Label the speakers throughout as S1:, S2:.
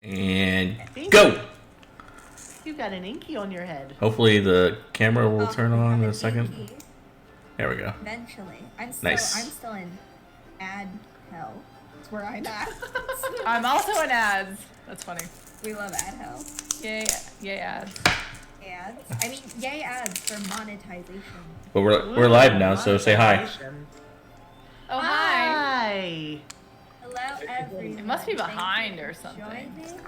S1: And go!
S2: You got an inky on your head.
S1: Hopefully the camera will turn on in a second.
S3: Inky.
S1: There we go.
S3: Eventually. I'm
S1: Nice.
S3: still in ad hell. That's where I'm at.
S4: I'm also in ads. That's funny.
S3: We love ad hell.
S4: Yay ads.
S3: Ads. I mean, yay ads for monetization.
S1: But we're live now, so say hi.
S4: Oh, hi.
S2: Hi.
S3: Hello, everyone.
S4: It must be
S3: Thank
S4: behind
S3: you
S4: or
S3: for
S4: something.
S3: joining.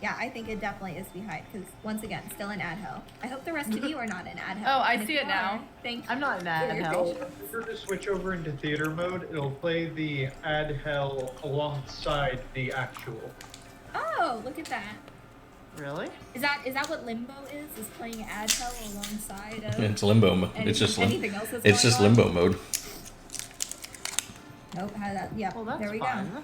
S3: Yeah, I think it definitely is behind, because once again, still in ad hell. I hope the rest of you are not in ad hell.
S4: Oh, I
S3: And if
S4: see
S3: you
S4: it now.
S3: are, Thank you.
S2: I'm not in ad
S3: for your
S2: hell.
S3: patience.
S5: If you were to switch over into theater mode, it'll play the ad hell alongside the actual.
S3: Oh, look at that.
S2: Really?
S3: Is that what limbo is? Is playing ad hell alongside of
S1: It's limbo mode. It's just
S3: anything else that's
S1: it's
S3: going
S1: just
S3: on?
S1: limbo mode.
S3: Nope, had that. Yep,
S2: Well, that's
S3: there we
S2: fun.
S3: go.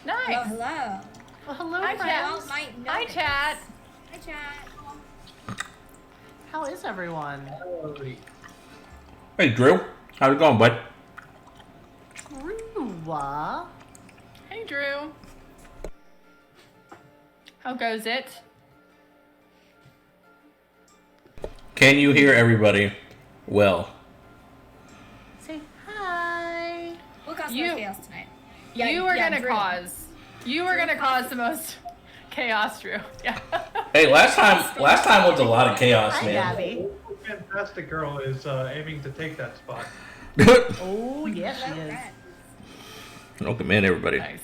S4: Nice.
S3: Well, hello.
S2: Well, hello,
S4: Hi,
S3: You all
S2: friends.
S3: might know
S4: Hi,
S3: this.
S4: chat.
S3: Hi, chat.
S2: How is everyone?
S1: Hey Drew, how's it going, bud?
S2: Drew.
S4: Hey, Drew. How goes it?
S1: Can you hear everybody? Well,
S2: Say hi.
S3: What caused
S4: You-
S3: more chaos tonight?
S4: You were gonna
S3: Drew.
S4: cause. You were gonna cause the most chaos, Drew. Yeah.
S1: hey, last time was a lot of chaos,
S2: Hi,
S1: man.
S2: Gabby.
S5: Fantastic Girl is aiming to take that spot.
S2: Oh, yes, she
S3: Hello,
S2: is.
S3: friends.
S1: Welcome in, everybody.
S4: Nice.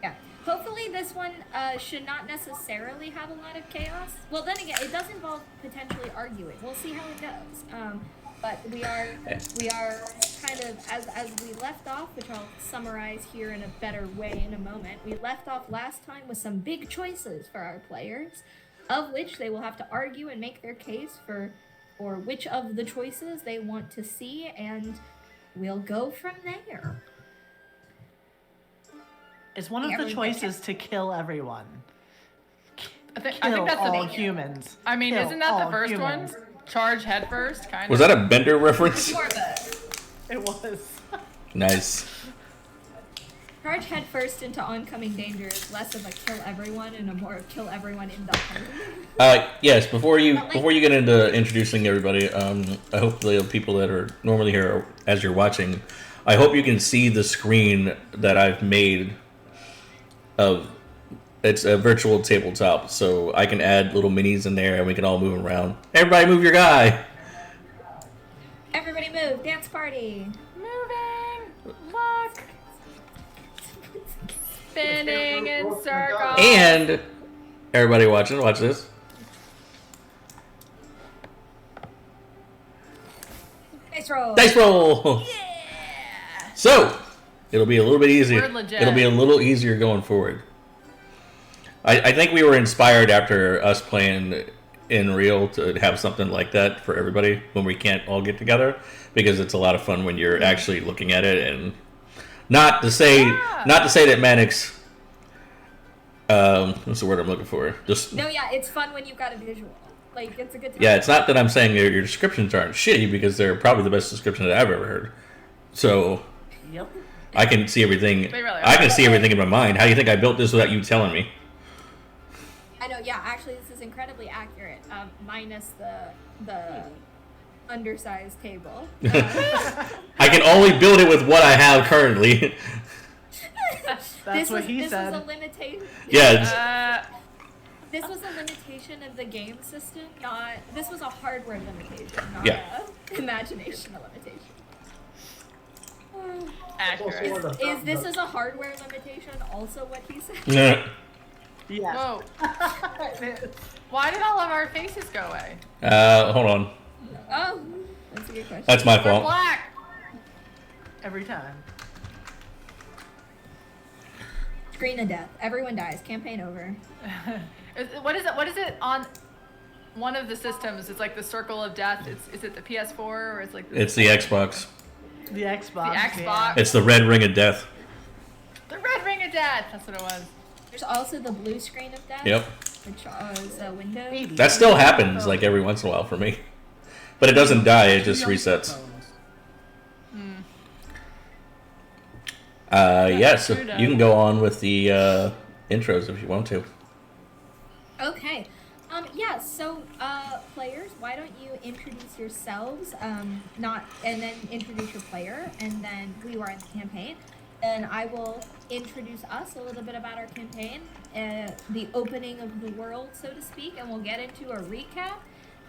S3: Yeah. Hopefully this one should not necessarily have a lot of chaos. Well, then again, it does involve potentially arguing. We'll see how it goes. But we are kind of as we left off, which I'll summarize here in a better way in a moment. We left off last time with some big choices for our players, of which they will have to argue and make their case for which of the choices they want to see, and we'll go from there.
S2: Is one of the choices to kill everyone?
S4: I think
S2: Kill
S4: that's
S2: all
S4: the.
S2: humans.
S4: I mean,
S2: Kill
S4: isn't that the
S2: all
S4: first
S2: humans.
S4: one? Charge head first, kind of.
S1: Was that a Bender reference?
S3: More of a
S2: It was.
S1: Nice.
S3: charge head first into oncoming danger is less of a kill everyone and a more of kill everyone in the hole.
S1: Yes. Before you get into introducing everybody, I hope the people that are normally here as you're watching, I hope you can see the screen that I've made. It's a virtual tabletop, so I can add little minis in there, and we can all move around. Everybody, move your guy.
S3: Everybody move, dance party.
S4: Moving. Look. Spinning in circles.
S1: And everybody watching, watch this.
S3: Dice roll.
S1: Dice roll.
S4: Yeah.
S1: So it'll be a little bit easier.
S4: We're legit.
S1: It'll be a little easier going forward. I think we were inspired after us playing in real to have something like that for everybody when we can't all get together, because it's a lot of fun when you're actually looking at it. And not to say that Manic's what's the word I'm looking for? Just
S3: No, yeah, it's fun when you've got a visual. Like, it's a good time.
S1: yeah, it's not that I'm saying your descriptions aren't shitty, because they're probably the best descriptions that I've ever heard. So
S2: Yep.
S1: I can see everything.
S4: They really are.
S1: I can see everything in my mind. How do you think I built this without you telling me?
S3: I know, yeah, actually, this is incredibly accurate, minus the undersized table.
S1: I can only build it with what I have currently.
S2: That's what he
S3: this
S2: said.
S3: was a limitation.
S1: Yeah, it's-
S3: This was a limitation of the game system, not. This was a hardware limitation, not
S1: Yeah.
S3: a imagination limitation.
S4: Accurate.
S3: Is this as a hardware limitation also what he said?
S1: nah.
S2: Yeah.
S4: Whoa. Why did all of our faces go away?
S1: Hold on.
S3: Oh, that's a good question.
S1: That's my
S4: We're
S1: fault.
S4: black.
S2: Every time.
S3: Screen of death. Everyone dies. Campaign over.
S4: What is it? What is it on one of the systems? It's like the circle of death. Is it the PS4 or it's like
S1: It's the Xbox.
S2: The Xbox.
S4: The Xbox.
S2: Yeah.
S1: It's the red ring of death.
S4: the red ring of death? That's what it was.
S3: There's also the blue screen of death.
S1: Yep.
S3: Which is a window.
S2: Baby.
S1: That still happens like every once in a while for me. But it doesn't die, it just resets. Yes,
S4: true that.
S1: you can go on with the intros if you want to.
S3: Okay. Yeah, so, players, why don't you introduce yourselves, and then introduce your player, and then who you are in the campaign. And I will introduce us a little bit about our campaign, the opening of the world, so to speak, and we'll get into a recap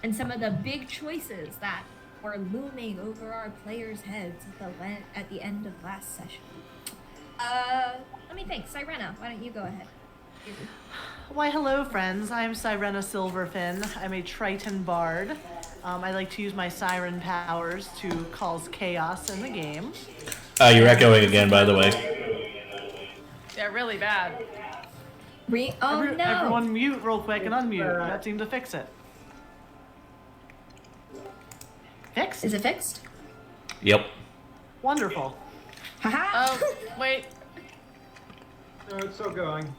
S3: and some of the big choices that were looming over our players' heads at the end of last session. Let me think. Sirena, why don't you go ahead?
S2: Why, hello, friends. I'm Sirena Silverfin. I'm a Triton bard. I like to use my siren powers to cause chaos in the game.
S1: You're echoing again, by the way.
S4: Yeah, really bad.
S3: No.
S2: Everyone mute real quick and unmute. That seemed to fix it. Fixed?
S3: Is it fixed?
S1: Yep.
S2: Wonderful.
S3: Haha.
S4: Oh, wait.
S5: No, it's still going.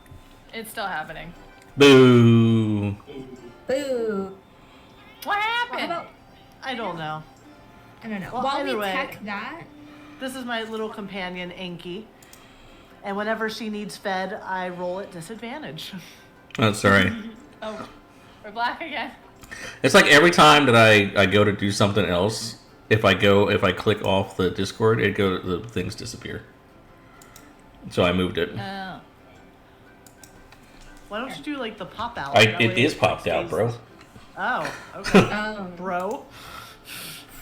S4: It's still happening.
S1: Boo.
S3: Boo.
S4: What
S3: How
S4: happened?
S3: about,
S2: I don't know.
S3: I don't know.
S2: Well,
S3: While we
S2: either way.
S3: tech that,
S2: This is my little companion, Inky. And whenever she needs fed, I roll at disadvantage.
S1: Oh, sorry.
S4: Oh, we're black again.
S1: It's like every time that I go to do something else, if I click off the Discord, the things disappear. So I moved it.
S4: Oh.
S2: Why don't you do like the pop out?
S1: It is popped out, bro.
S2: Oh, okay.
S3: bro.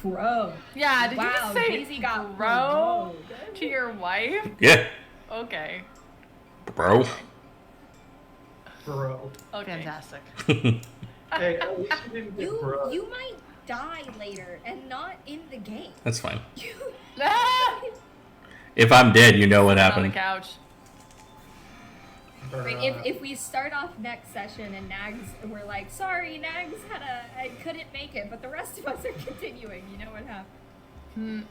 S2: Bro.
S4: Yeah, did you
S3: Wow,
S4: just say
S3: Daisy got
S4: bro
S3: provoked.
S4: to your wife?
S1: Yeah,
S4: Okay.
S1: bro.
S5: Bro.
S4: Okay.
S2: Fantastic.
S5: Hey, at least you didn't get bro.
S3: You might die later and not in the game.
S1: That's fine.
S3: You
S4: Ah!
S1: If I'm dead, you know what
S4: On the
S1: happened.
S4: couch.
S3: Right, if we start off next session and Nags, we're like, sorry, Nags I couldn't make it, but the rest of us are continuing. You know what happened?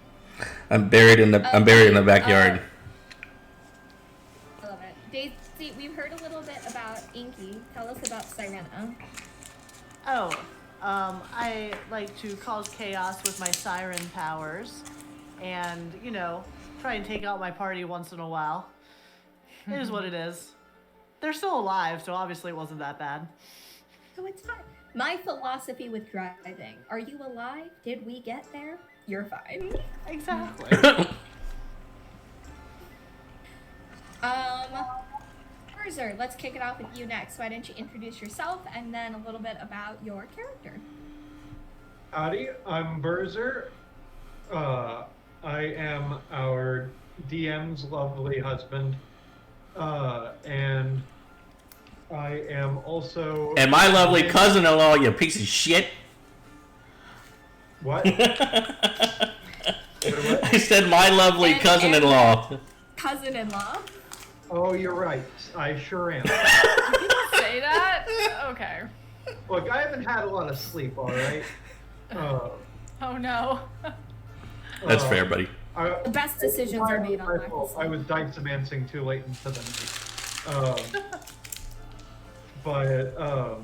S1: I'm buried in the backyard.
S3: I love it. Daisy, we've heard a little bit about Inky. Tell us about Sirena.
S2: Oh, I like to cause chaos with my siren powers, and try and take out my party once in a while. It is what it is. They're still alive, so obviously it wasn't that bad.
S3: So it's fine. My philosophy with driving: are you alive? Did we get there? You're fine.
S2: Exactly.
S3: Berzer, let's kick it off with you next. Why don't you introduce yourself and then a little bit about your character?
S5: Howdy, I'm Berzer. I am our DM's lovely husband. And I am also...
S1: And my lovely cousin-in-law, you piece of shit.
S5: What?
S1: I said my lovely cousin-in-law.
S3: Cousin-in-law.
S5: Oh, you're right. I sure am.
S4: Say that? Okay.
S5: Look, I haven't had a lot of sleep, all right?
S4: Oh no.
S1: That's fair, buddy.
S3: The best decisions are made on
S5: my
S3: lack of
S5: fault. I
S3: sleep.
S5: was dice-amancing too late into the night.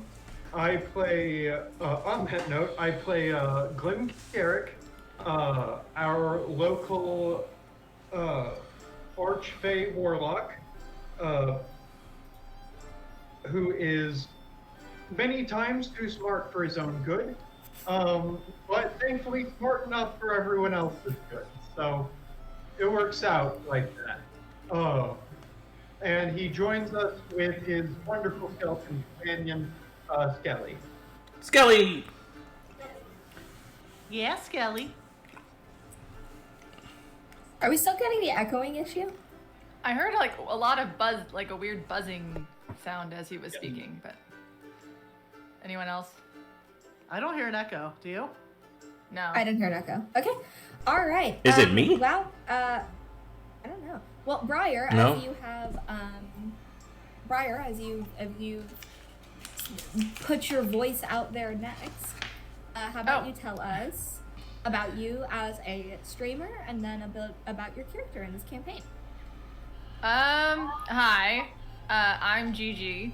S5: I play, on that note, I play Glim Garrick, our local Archfey Warlock, who is many times too smart for his own good, but thankfully smart enough for everyone else's good. So it works out like that. And he joins us with his wonderful skeleton companion, Skelly.
S1: Skelly!
S2: Yeah, Skelly.
S3: Are we still getting the echoing issue?
S4: I heard like a lot of buzz, like a weird buzzing sound as he was speaking, but anyone else?
S2: I don't hear an echo. Do you?
S4: No.
S3: I didn't hear an echo. Okay. All right.
S1: Is it me?
S3: Well, I don't know. Well, Briar,
S1: No.
S3: as you have, Briar, as you put your voice out there next, how about you tell us about you as a streamer and then about your character in this campaign?
S4: Hi. I'm GigI.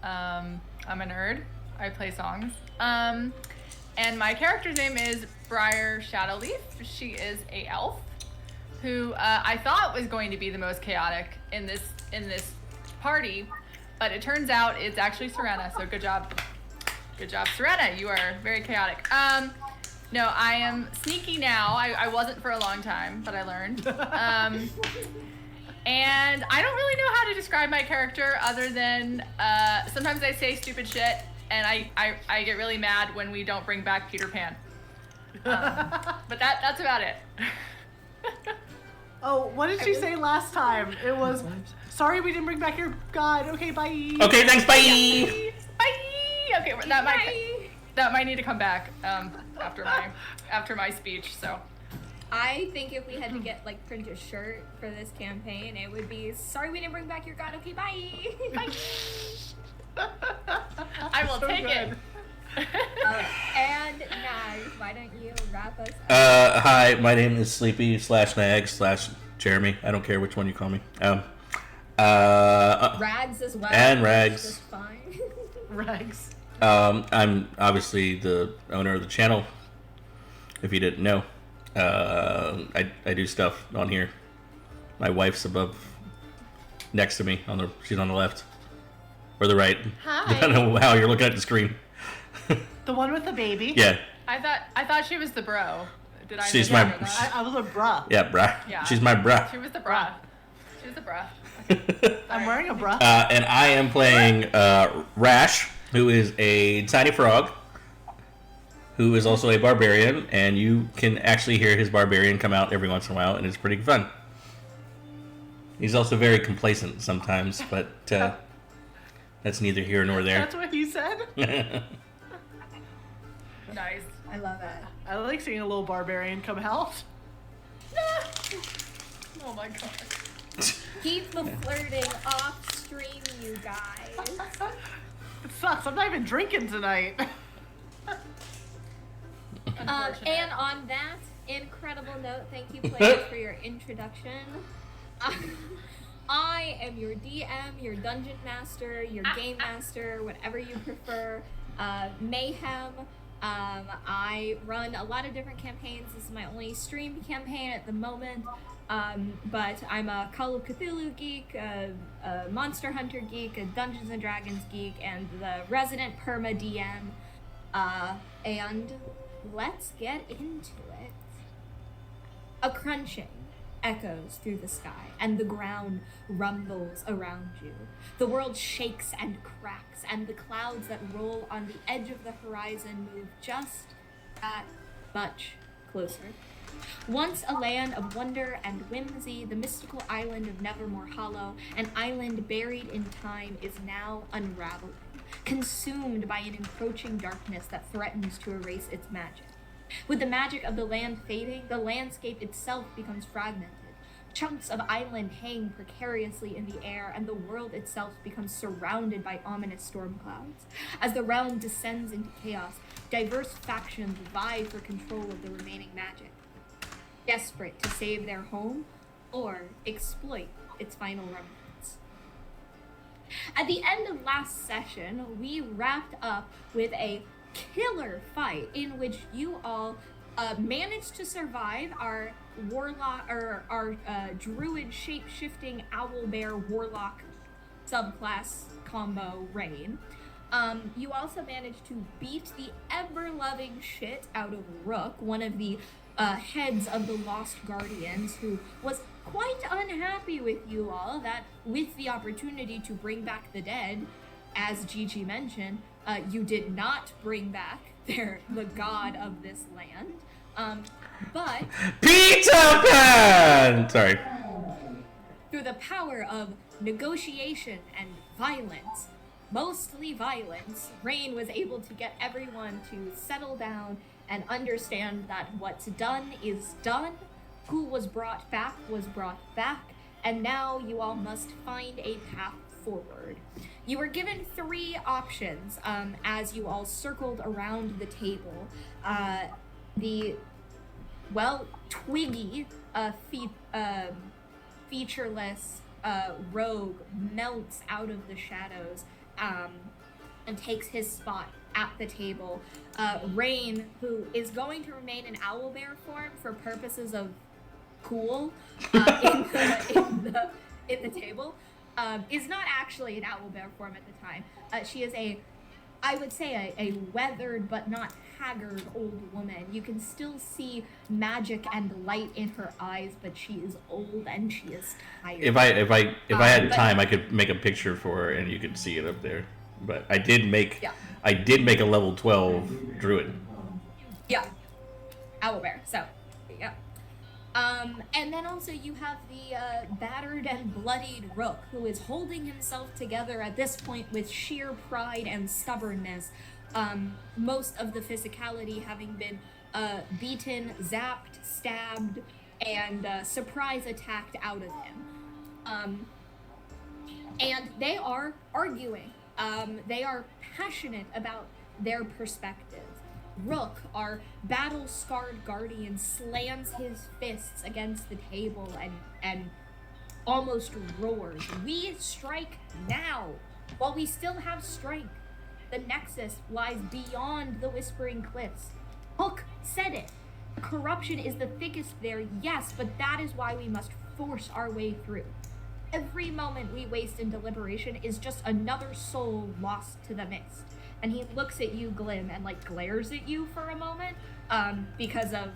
S4: I'm a nerd. I play songs. And my character's name is Briar Shadowleaf. She is a elf. who I thought was going to be the most chaotic in this party, but it turns out it's actually Serena. So good job, Serena. You are very chaotic. No, I am sneaky now. I wasn't for a long time, but I learned. And I don't really know how to describe my character other than sometimes I say stupid shit, and I get really mad when we don't bring back Peter Pan. But that's about it.
S2: Oh, what did she say last time? It was, sorry we didn't bring back your god. Okay, bye.
S1: Okay, thanks, bye!
S4: Bye! Okay, that might need to come back after my speech, so.
S3: I think if we had to get like print a shirt for this campaign, it would be sorry we didn't bring back your god. Okay, bye. Bye.
S4: I will take it.
S3: And Nag, why don't you wrap us up?
S1: Hi, my name is Sleepy/Nag/Jeremy. I don't care which one you call me.
S3: Rags as well.
S1: And Rags.
S3: Just fine.
S2: Rags.
S1: I'm obviously the owner of the channel. If you didn't know, I do stuff on here. My wife's next to me she's on the left or the right.
S4: Hi.
S1: I don't know how you're looking at the screen.
S2: The one with the baby?
S1: Yeah.
S4: I thought she was the bro. Did I?
S1: She's
S4: mishear
S1: my-
S4: that?
S2: I was a bruh.
S1: Yeah, bruh.
S4: Yeah.
S1: She's my bruh.
S4: She was the bruh. She was the bruh.
S2: I'm wearing a bruh.
S1: And I am playing Rash, who is a tiny frog, who is also a barbarian, and you can actually hear his barbarian come out every once in a while, and it's pretty fun. He's also very complacent sometimes, but that's neither here nor there.
S2: That's what he said?
S4: Nice.
S3: I love it.
S2: I like seeing a little barbarian come out.
S4: Oh my god.
S3: Keep the flirting off stream, you guys.
S2: It sucks. I'm not even drinking tonight.
S3: And on that incredible note, thank you, players, for your introduction. I am your DM, your dungeon master, your game master, whatever you prefer. Mayhem. I run a lot of different campaigns. This is my only streamed campaign at the moment. But I'm a Call of Cthulhu geek, a Monster Hunter geek, a Dungeons and Dragons geek, and the resident perma DM. And let's get into it. A crunching echoes through the sky, and the ground rumbles around you. The world shakes and cracks, and the clouds that roll on the edge of the horizon move just that much closer. Once a land of wonder and whimsy, the mystical island of Nevermore Hollow, an island buried in time, is now unraveling, consumed by an encroaching darkness that threatens to erase its magic. With the magic of the land fading, the landscape itself becomes fragmented. Chunks of island hang precariously in the air, and the world itself becomes surrounded by ominous storm clouds. As the realm descends into chaos, diverse factions vie for control of the remaining magic, desperate to save their home or exploit its final remnants. At the end of last session, we wrapped up with a killer fight in which you all managed to survive our warlock or our druid shape-shifting owlbear warlock subclass combo Rain. You also managed to beat the ever-loving shit out of Rook, one of the heads of the Lost Guardians, who was quite unhappy with you all, that with the opportunity to bring back the dead, as Gigi mentioned, you did not bring back the god of this land. But
S1: Peter Pan! Sorry.
S3: through the power of negotiation and violence, mostly violence, Rain was able to get everyone to settle down and understand that what's done is done, who was brought back, and now you all must find a path forward. You were given 3 options as you all circled around the table. Twiggy, featureless rogue, melts out of the shadows and takes his spot at the table. Rain, who is going to remain in owlbear form for purposes of cool in the table, is not actually an owlbear form at the time. She is I would say a weathered but not haggard old woman. You can still see magic and light in her eyes, but she is old and she is tired.
S1: If I had time, I could make a picture for her and you could see it up there. But I did make a level 12 druid.
S3: Yeah, owlbear. So, yeah. And then also you have the battered and bloodied Rook, who is holding himself together at this point with sheer pride and stubbornness. Most of the physicality having been beaten, zapped, stabbed, and surprise attacked out of him. And they are arguing. They are passionate about their perspectives. Rook, our battle-scarred guardian, slams his fists against the table and almost roars. We strike now, while we still have strength. The Nexus lies beyond the Whispering Cliffs. Hook said it. Corruption is the thickest there, yes, but that is why we must force our way through. Every moment we waste in deliberation is just another soul lost to the mist. And he looks at you, Glim, and glares at you for a moment, because of,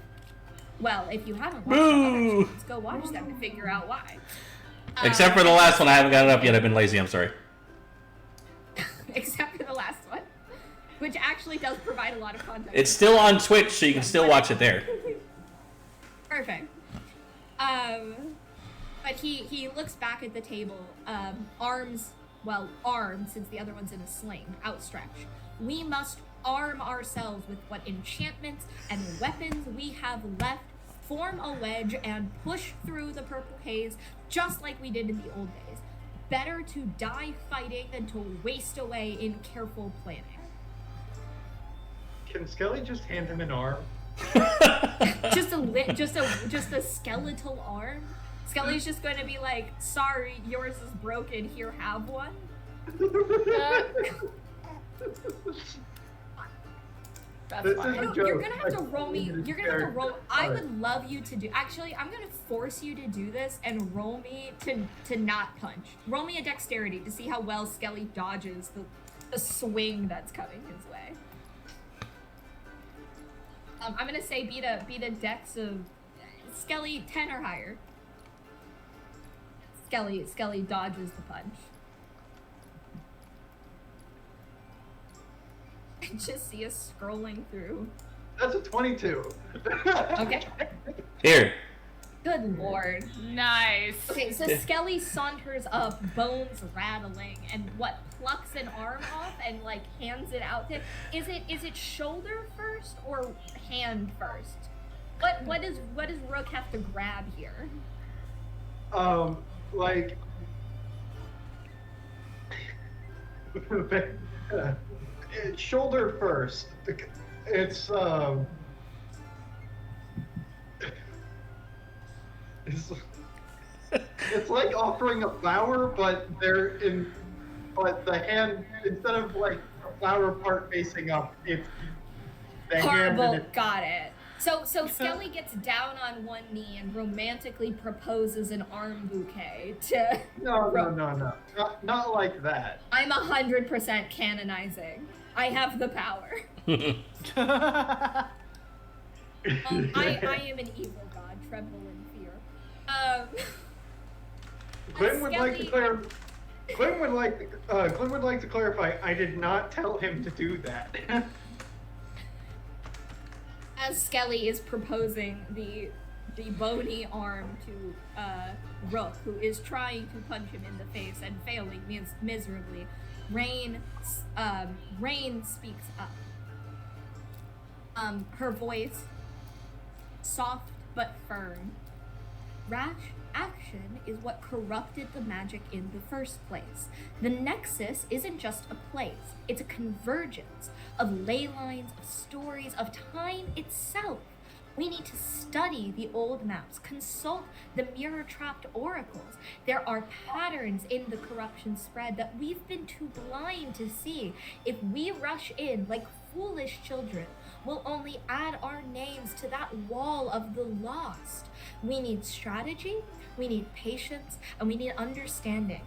S3: well, if you haven't watched the other shows, go watch them to figure out why.
S1: Except for the last one, I haven't got it up yet. I've been lazy. I'm sorry.
S3: Except for the last one, which actually does provide a lot of context.
S1: It's still on Twitch, so you can still watch it there.
S3: Perfect. But he looks back at the table, arms, since the other one's in a sling, outstretched. We must arm ourselves with what enchantments and weapons we have left, form a wedge, and push through the purple haze, just like we did in the old days. Better to die fighting than to waste away in careful planning.
S5: Can Skelly just hand him an arm?
S3: just a skeletal arm? Skelly's just going to be like, sorry, yours is broken, here, have one.
S4: That's fine.
S3: You're gonna have to roll me. You're gonna have to roll. I would love you to do. Actually, I'm gonna force you to do this and roll me to not punch. Roll me a dexterity to see how well Skelly dodges the swing that's coming his way. I'm gonna say beat a dex of Skelly 10 or higher. Skelly dodges the punch. I just see us scrolling through.
S5: That's a 22.
S3: Okay.
S1: Here.
S3: Good lord.
S4: Nice.
S3: Okay, so Skelly saunters up, bones rattling, and plucks an arm off and hands it out to him. Is it shoulder first or hand first? What does Rook have to grab here?
S5: Shoulder first. It's like offering a flower, but the hand, instead of a flower part facing up, it's the
S3: Horrible.
S5: hand.
S3: Got it. So Skelly gets down on one knee and romantically proposes an arm bouquet to
S5: No,
S3: Rook.
S5: not like that.
S3: I'm 100% canonizing. I have the power. I am an evil god, tremble in fear.
S5: Glenn would like to clarify. I did not tell him to do that.
S3: As Skelly is proposing the bony arm to Rook, who is trying to punch him in the face and failing miserably, Rain speaks up. Her voice, soft but firm. Rash action is what corrupted the magic in the first place. The Nexus isn't just a place, it's a convergence of ley lines, of stories, of time itself. We need to study the old maps, consult the mirror-trapped oracles. There are patterns in the corruption spread that we've been too blind to see. If we rush in like foolish children, we'll only add our names to that wall of the lost. We need strategy, we need patience, and we need understanding.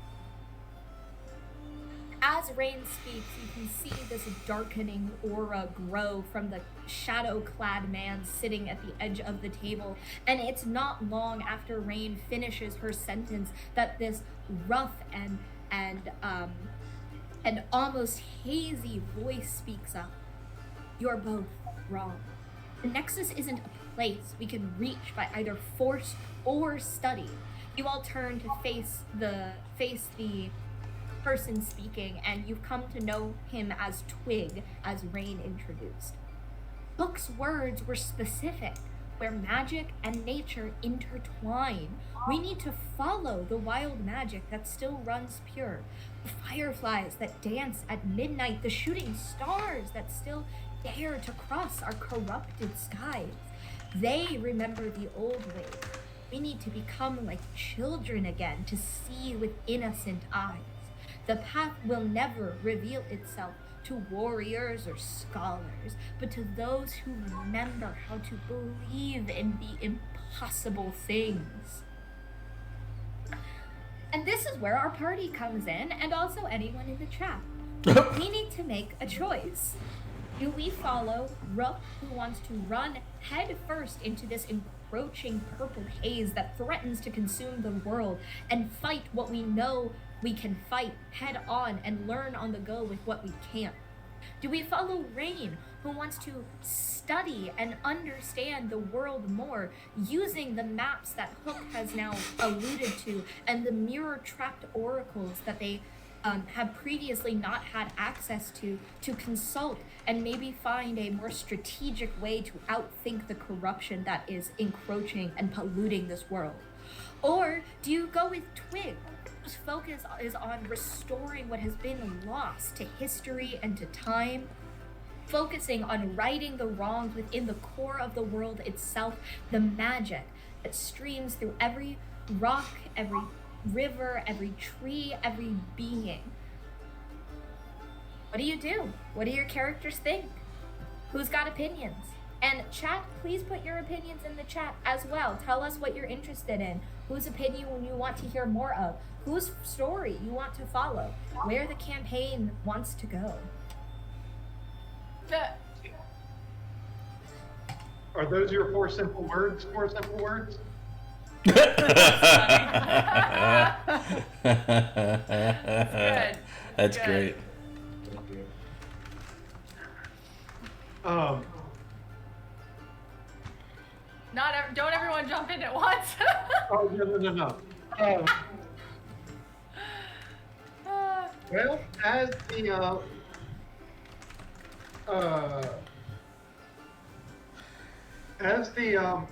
S3: As Rain speaks, you can see this darkening aura grow from the shadow-clad man sitting at the edge of the table, and it's not long after Rain finishes her sentence that this rough and almost hazy voice speaks up. You're both wrong. The Nexus isn't a place we can reach by either force or study. You all turn to face the person speaking, and you've come to know him as Twig, as Rain introduced. Hook's words were specific, where magic and nature intertwine. We need to follow the wild magic that still runs pure, the fireflies that dance at midnight, the shooting stars that still dare to cross our corrupted skies. They remember the old ways. We need to become like children again, to see with innocent eyes. The path will never reveal itself to warriors or scholars, but to those who remember how to believe in the impossible things. And this is where our party comes in, and also anyone in the chat. We need to make a choice. Do we follow Rook, who wants to run head first into this encroaching purple haze that threatens to consume the world, and fight what we know we can fight head on and learn on the go with what we can't? Do we follow Rain, who wants to study and understand the world more, using the maps that Hook has now alluded to and the mirror-trapped oracles that they have previously not had access to consult and maybe find a more strategic way to outthink the corruption that is encroaching and polluting this world? Or do you go with Twig, whose focus is on restoring what has been lost to history and to time, focusing on righting the wrongs within the core of the world itself, the magic that streams through every rock, every river, every tree, every being? What do you do? What do your characters think? Who's got opinions? And chat, please put your opinions in the chat as well. Tell us what you're interested in, whose opinion you want to hear more of, whose story you want to follow, where the campaign wants to go.
S5: Are those your four simple words? Four simple words?
S4: That's good.
S1: That's
S4: Good.
S1: great.
S4: Don't everyone jump in at once.
S5: Oh, no. Well, as the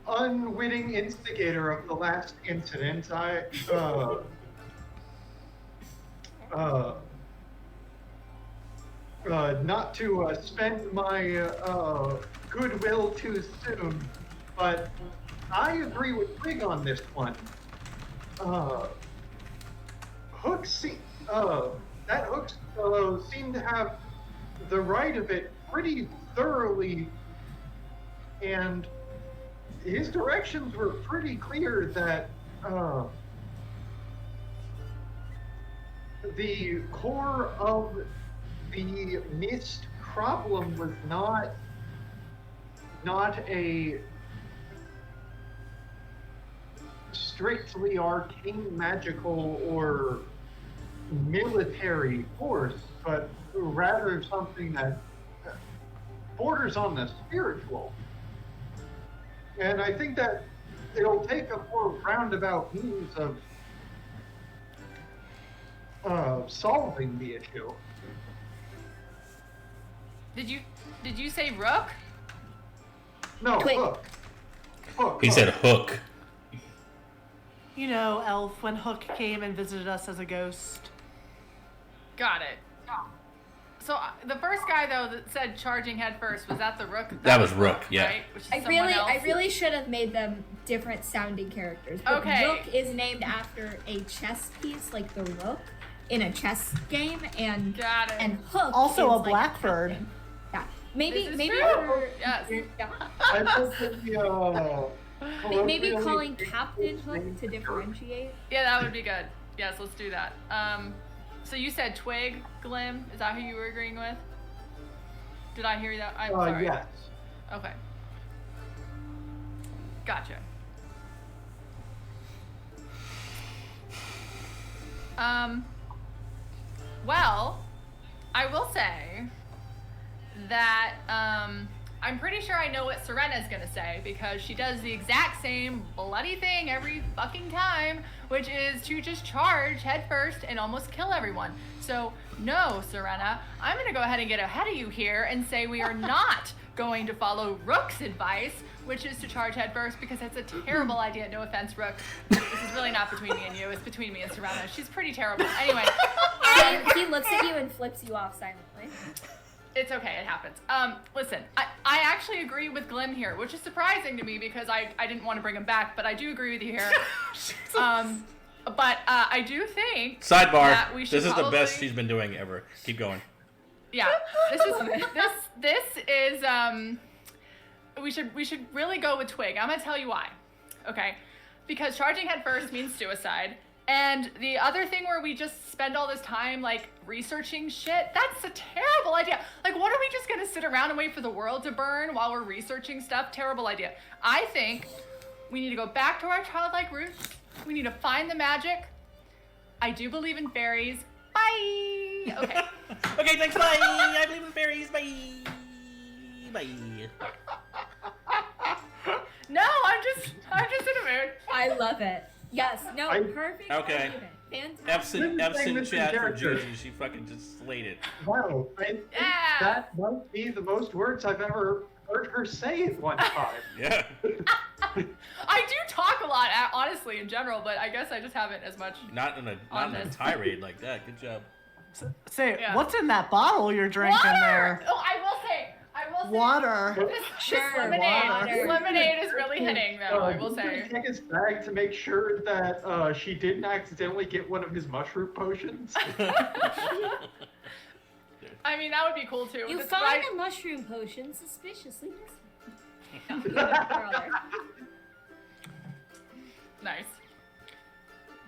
S5: unwitting instigator of the last incident, not to spend my goodwill too soon, but I agree with Twig on this one. Hook seemed to have the right of it pretty thoroughly, and his directions were pretty clear that the core of the mist problem was not a strictly arcane magical or military force, but rather something that borders on the spiritual. And I think that it'll take a more roundabout means of solving the issue.
S4: Did you say Rook?
S5: No,
S3: Twig.
S5: Hook.
S1: He said hook.
S2: You know, Elf, when Hook came and visited us as a ghost.
S4: Got it. So the first guy though that said charging head first, was that the Rook?
S1: That was Rook, yeah.
S4: Right? Which is
S3: I
S4: someone else.
S3: really should have made them different sounding characters. But
S4: Okay.
S3: Rook is named after a chess piece, like the Rook, in a chess game, and
S4: Got it.
S3: and Hook
S2: Also
S3: is
S2: a
S3: like
S2: blackbird.
S3: captain. Yeah, maybe
S4: This is
S3: maybe
S4: true.
S3: for
S4: Yes.
S3: yeah.
S5: I thought that
S3: Maybe
S5: colloquially
S3: calling
S5: named
S3: Captain Hook
S5: named
S3: to differentiate.
S4: Yeah, that would be good. Yes, let's do that. So you said Twig, Glim. Is that who you were agreeing with? Did I hear that? I'm sorry.
S5: Yes.
S4: Okay. Gotcha. Well, I will say that I'm pretty sure I know what Serena's gonna say because she does the exact same bloody thing every fucking time, which is to just charge head first and almost kill everyone. So no, Serena, I'm gonna go ahead and get ahead of you here and say we are not going to follow Rook's advice, which is to charge head first because it's a terrible idea. No offense, Rook. This is really not between me and you. It's between me and Serena. She's pretty terrible. Anyway,
S3: He looks at you and flips you off silently.
S4: it's okay. It happens. Listen, I actually agree with Glim here, which is surprising to me because I didn't want to bring him back, but I do agree with you here. But I do think
S1: Sidebar.
S4: that we should
S1: This is the best
S4: probably-
S1: she's been doing ever. Keep going.
S4: Yeah, this is we should really go with Twig. I'm gonna tell you why. Okay, because charging head first means suicide, and the other thing where we just spend all this time like researching shit, that's a terrible idea. Like, what are we just gonna sit around and wait for the world to burn while we're researching stuff? Terrible idea. I think we need to go back to our childlike roots. We need to find the magic. I do believe in fairies. Bye. Okay.
S1: Okay, thanks, bye! I believe in fairies, bye! Bye.
S4: No, I'm just in a mood.
S3: I love it. Yes, no, perfect.
S1: Okay.
S3: argument. Fantastic.
S1: F's in
S5: Missing
S1: chat for
S5: character.
S1: Gigi. She fucking just slayed it.
S5: Wow. I think
S4: Yeah.
S5: that might be the most words I've ever heard her say at one time.
S1: Yeah.
S4: I do talk a lot, honestly, in general, but I guess I just haven't as much.
S1: Not in a
S4: Honest.
S1: tirade like that. Good job.
S2: Say,
S4: Yeah.
S2: what's in that bottle you're drinking there?
S4: Oh, I will say.
S2: Water.
S4: This
S3: Sure,
S4: lemonade.
S3: water.
S4: This lemonade is really hitting, though. I will say.
S5: Check his bag to make sure that she didn't accidentally get one of his mushroom potions.
S4: I mean, that would be cool too.
S3: You
S4: This-
S3: found
S4: I-
S3: a mushroom potion suspiciously missing. Brother.
S4: Nice.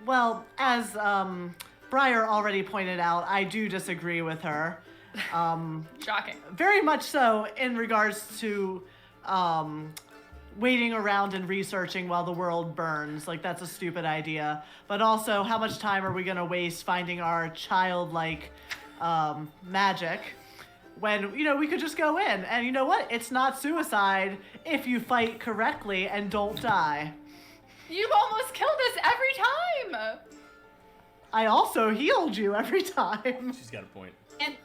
S2: Well, as Briar already pointed out, I do disagree with her.
S4: Shocking.
S2: Very much so in regards to waiting around and researching while the world burns. Like, that's a stupid idea. But also, how much time are we going to waste finding our childlike magic when, we could just go in. And you know what? It's not suicide if you fight correctly and don't die.
S4: You've almost killed us every time.
S2: I also healed you every time.
S1: She's got a point.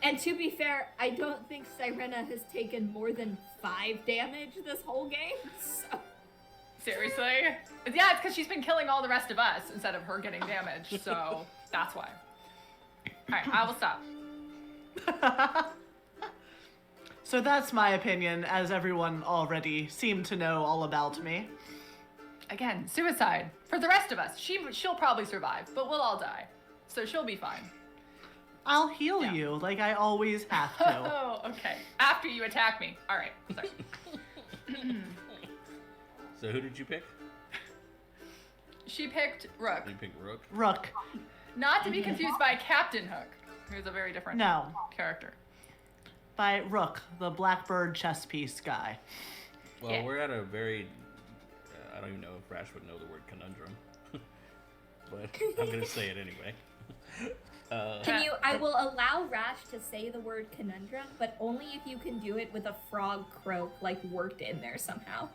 S3: And to be fair, I don't think Sirena has taken more than 5 damage this whole game. So.
S4: Seriously? Yeah, it's because she's been killing all the rest of us instead of her getting damaged, so that's why. Alright, I will stop.
S2: So that's my opinion, as everyone already seemed to know all about me.
S4: Again, suicide. For the rest of us. She'll probably survive, but we'll all die. So she'll be fine.
S2: I'll heal
S4: Yeah.
S2: you, like I always have to.
S4: Oh, okay. After you attack me. Alright, sorry.
S1: So who did you pick?
S4: She picked Rook.
S1: You picked Rook.
S2: Rook.
S4: Not to be confused by Captain Hook, who's a very different
S2: No.
S4: character.
S2: By Rook, the blackbird chess piece guy.
S1: Well,
S4: Yeah.
S1: we're at a very... I don't even know if Rash would know the word conundrum. But I'm going to say it anyway.
S3: I will allow Rash to say the word conundrum, but only if you can do it with a frog croak, like, worked in there somehow.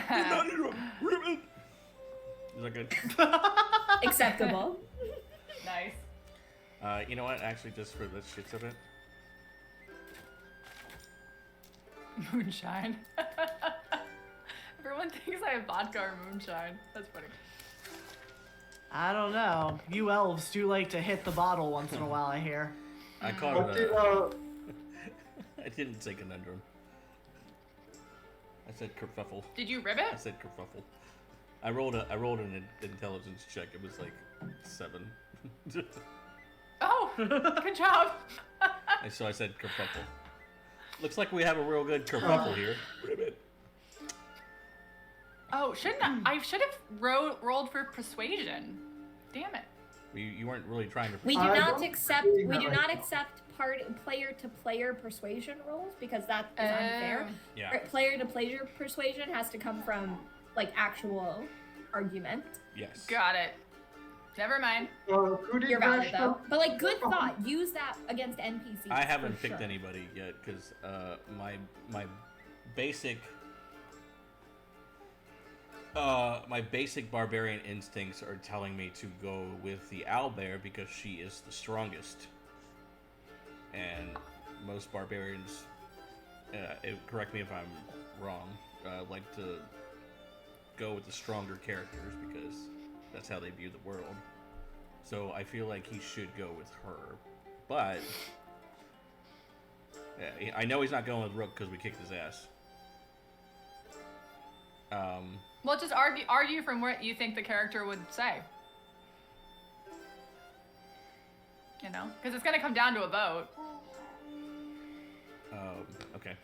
S1: Conundrum! Ribbon! Is that good?
S3: Acceptable.
S4: Nice.
S1: You know what? Actually, just for the shits of it.
S4: Moonshine. Everyone thinks I have vodka or moonshine. That's funny.
S2: I don't know. You elves do like to hit the bottle once in a while, I hear.
S1: I call
S5: What
S1: it
S5: did,
S1: a... I didn't say conundrum. I said kerfuffle.
S4: Did you
S1: I
S4: ribbit?
S1: said kerfuffle. I rolled an intelligence check. It was like 7.
S4: Oh, good job.
S1: And so I said kerfuffle. Looks like we have a real good kerfuffle here. Ribbit.
S4: Oh, I should have rolled for persuasion. Damn it.
S1: You weren't really trying to.
S3: We do
S5: I
S3: not
S5: don't
S3: accept.
S5: see
S3: We
S5: that
S3: do
S5: right
S3: not
S5: now.
S3: accept player-to-player persuasion rolls because that is unfair.
S1: Yeah.
S3: Player-to-player persuasion has to come from like actual argument.
S1: Yes.
S4: Got it. Never mind.
S5: Who did
S3: You're valid
S5: Resh
S3: though.
S5: go?
S3: But like, good thought. Use that against NPCs.
S1: I haven't
S3: for
S1: picked
S3: sure.
S1: anybody yet because my basic my basic barbarian instincts are telling me to go with the owlbear because she is the strongest, and most barbarians, correct me if I'm wrong, like to go with the stronger characters because that's how they view the world. So I feel like he should go with her, but yeah, I know he's not going with Rook because we kicked his ass.
S4: Well, just argue from what you think the character would say. You know, because it's gonna come down to a vote.
S1: Okay.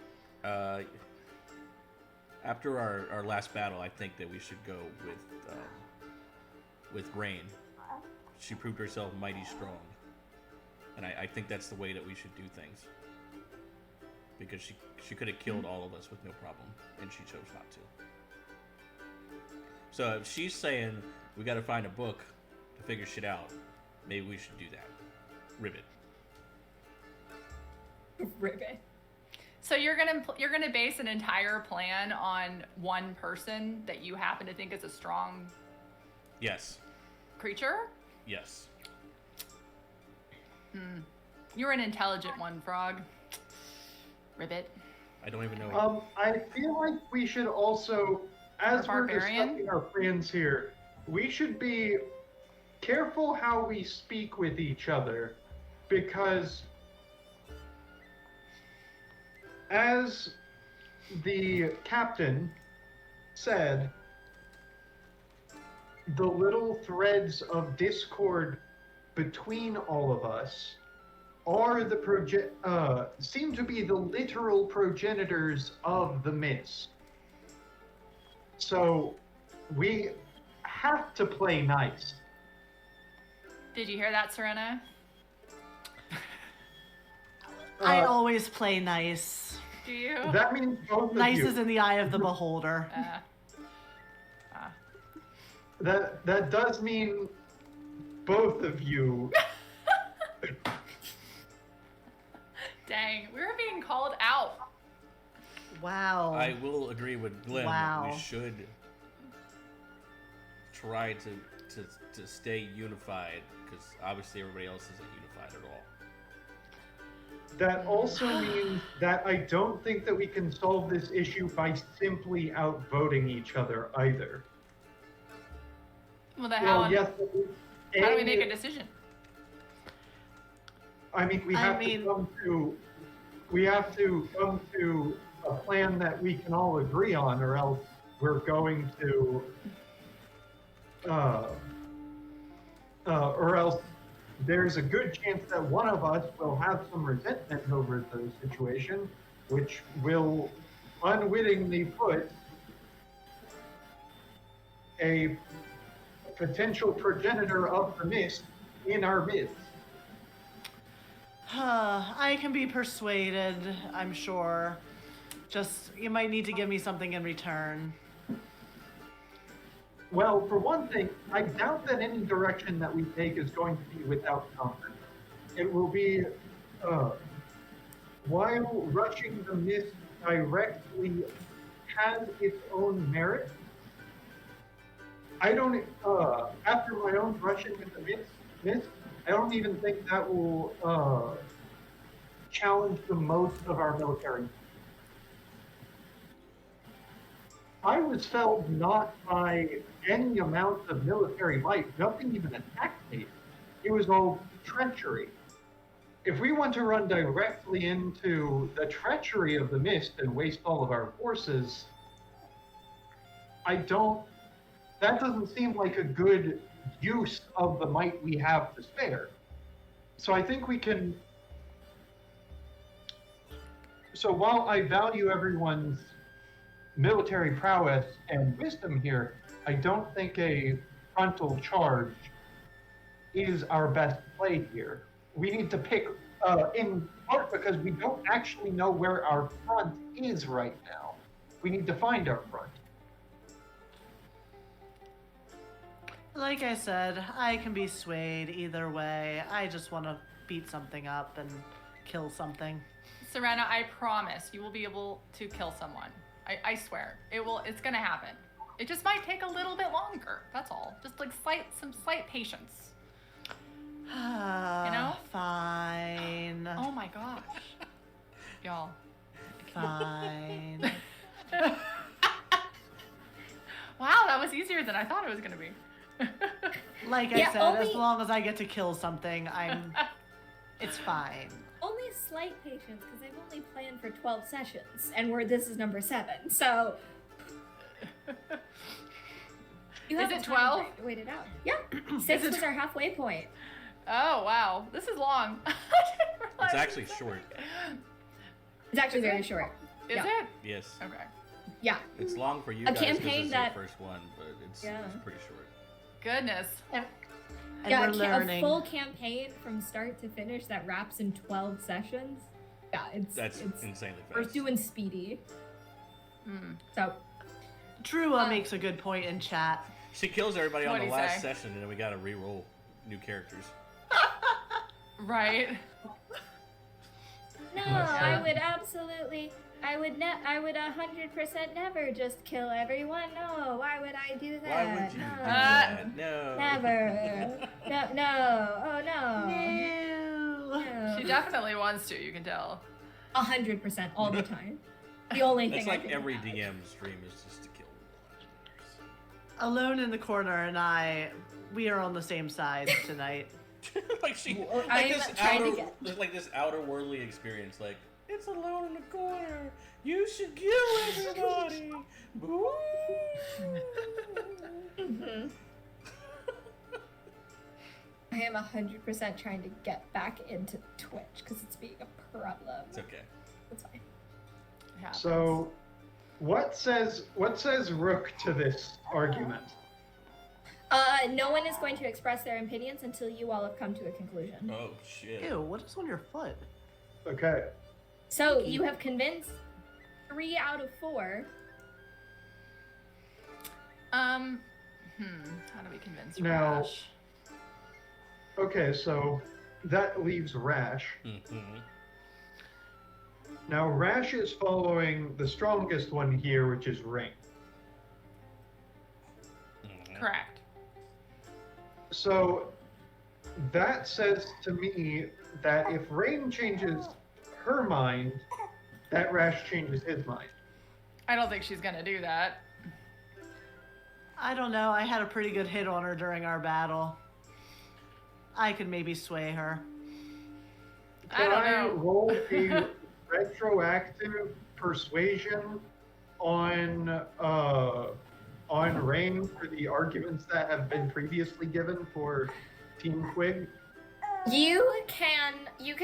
S1: After our last battle, I think that we should go with Rain. She proved herself mighty strong, and I think that's the way that we should do things. Because she could have killed all of us with no problem, and she chose not to. So if she's saying we got to find a book to figure shit out, maybe we should do that. Ribbit.
S3: Ribbit.
S4: So you're gonna base an entire plan on one person that you happen to think is a strong
S1: Yes.
S4: creature?
S1: Yes.
S4: You're an intelligent one, Frog. Ribbit.
S1: I don't even know.
S5: I feel like we should also, as
S4: Our
S5: we're
S4: barbarian?
S5: discussing our plans here, we should be careful how we speak with each other, because as the captain said, the little threads of discord between all of us are the seem to be the literal progenitors of the mist. So we have to play nice.
S4: Did you hear that, Serena?
S2: I always play nice.
S4: Do you?
S5: That means both of
S2: Nice
S5: you.
S2: is in the eye of the beholder.
S5: That does mean both of you.
S4: Dang, we were being called out.
S2: Wow.
S1: I will agree with Glenn.
S2: Wow.
S1: We should try to stay unified, because obviously everybody else isn't unified at all.
S5: That also means that I don't think that we can solve this issue by simply outvoting each other either.
S4: Well, then
S5: Well,
S4: how
S5: yes.
S4: do we make a decision?
S5: I mean, we have to come to a plan that we can all agree on, or else we're going to, or else there's a good chance that one of us will have some resentment over the situation, which will unwittingly put a potential progenitor of the mist in our midst.
S2: I can be persuaded, I'm sure. Just, you might need to give me something in return.
S5: Well, for one thing, I doubt that any direction that we take is going to be without comfort. It will be, while rushing the mist directly has its own merit, I don't, after my own brushing with the mist, I don't even think that will challenge the most of our military. I was felled not by any amount of military might. Nothing even attacked me. It was all treachery. if we want to run directly into the treachery of the mist and waste all of our forces, that doesn't seem like a good use of the might we have to spare. So I think we can. So while I value everyone's military prowess and wisdom here, I don't think a frontal charge is our best play here. We need to pick, in part because we don't actually know where our front is right now. We need to find our front.
S2: Like I said, I can be swayed either way. I just want to beat something up and kill something.
S4: Serena, I promise you will be able to kill someone. I swear. It's gonna happen. It just might take a little bit longer. That's all. Just like some slight patience. You know?
S2: Fine.
S4: Oh my gosh. Y'all.
S2: Fine.
S4: Wow, that was easier than I thought it was gonna be.
S2: Like I said, as long as I get to kill something, it's fine.
S3: Only slight patience, because I've only planned for 12 sessions, and this is number 7, so... You
S4: Is
S3: have
S4: it
S3: time
S4: 12?
S3: to wait it out. Yeah, 6 was our halfway point.
S4: Oh wow, this is long. I didn't realize
S1: It's actually short.
S3: It's actually
S4: Is
S3: very
S4: it?
S3: short.
S4: Is
S3: Yeah.
S4: it?
S1: Yes.
S3: Oh.
S4: Okay.
S3: Yeah.
S1: It's long for you
S3: A
S1: guys because
S3: campaign
S1: it's
S3: that-
S1: your first one, but it's pretty short.
S4: Goodness.
S2: And
S3: Yeah,
S2: we're
S3: a
S2: learning.
S3: full campaign from start to finish that wraps in 12 sessions. Yeah,
S1: That's
S3: it's
S1: insanely fast.
S3: we're doing speedy. So,
S2: Trua makes a good point in chat.
S1: She kills everybody on
S4: What'd
S1: the
S4: he
S1: last
S4: say?
S1: session, and then we gotta re-roll new characters.
S4: Right.
S3: no,
S4: Yeah.
S3: I would 100% never just kill everyone. No, why would I do that?
S1: Why would you do
S3: no.
S1: that? No.
S3: Never. no. Oh no.
S2: No.
S3: No.
S4: She definitely wants to, you can tell.
S3: 100% all the time. The only
S1: That's
S3: thing I
S1: like
S3: can
S1: every
S3: have.
S1: DM's dream is just to kill.
S2: Alone in the corner and we are on the same side tonight.
S1: Like she,
S3: Well,
S1: like
S3: I'm
S1: this
S3: trying to
S1: outer,
S3: get-
S1: there's like this outer worldly experience. Like it's alone in the corner. You should kill everybody. Boo.
S3: I am 100% trying to get back into Twitch because it's being a problem.
S1: It's okay.
S3: It's fine.
S4: It happens.
S5: So, what says Rook to this argument?
S3: No one is going to express their opinions until you all have come to a conclusion.
S1: Oh shit.
S2: Ew, what is on your foot?
S5: Okay.
S3: So you have convinced 3 out of 4.
S4: How do we convince
S5: Now-
S4: Rash?
S5: Okay, so that leaves Rash.
S1: Mm-hmm.
S5: Now, Rash is following the strongest one here, which is Ring.
S4: Correct.
S5: So that says to me that if Rain changes her mind, that Rash changes his mind.
S4: I don't think she's gonna do that.
S2: I don't know. I had a pretty good hit on her during our battle. I could maybe sway her.
S4: I don't know.
S5: roll a retroactive persuasion on Rain for the arguments that have been previously given for Team Quig?
S3: You can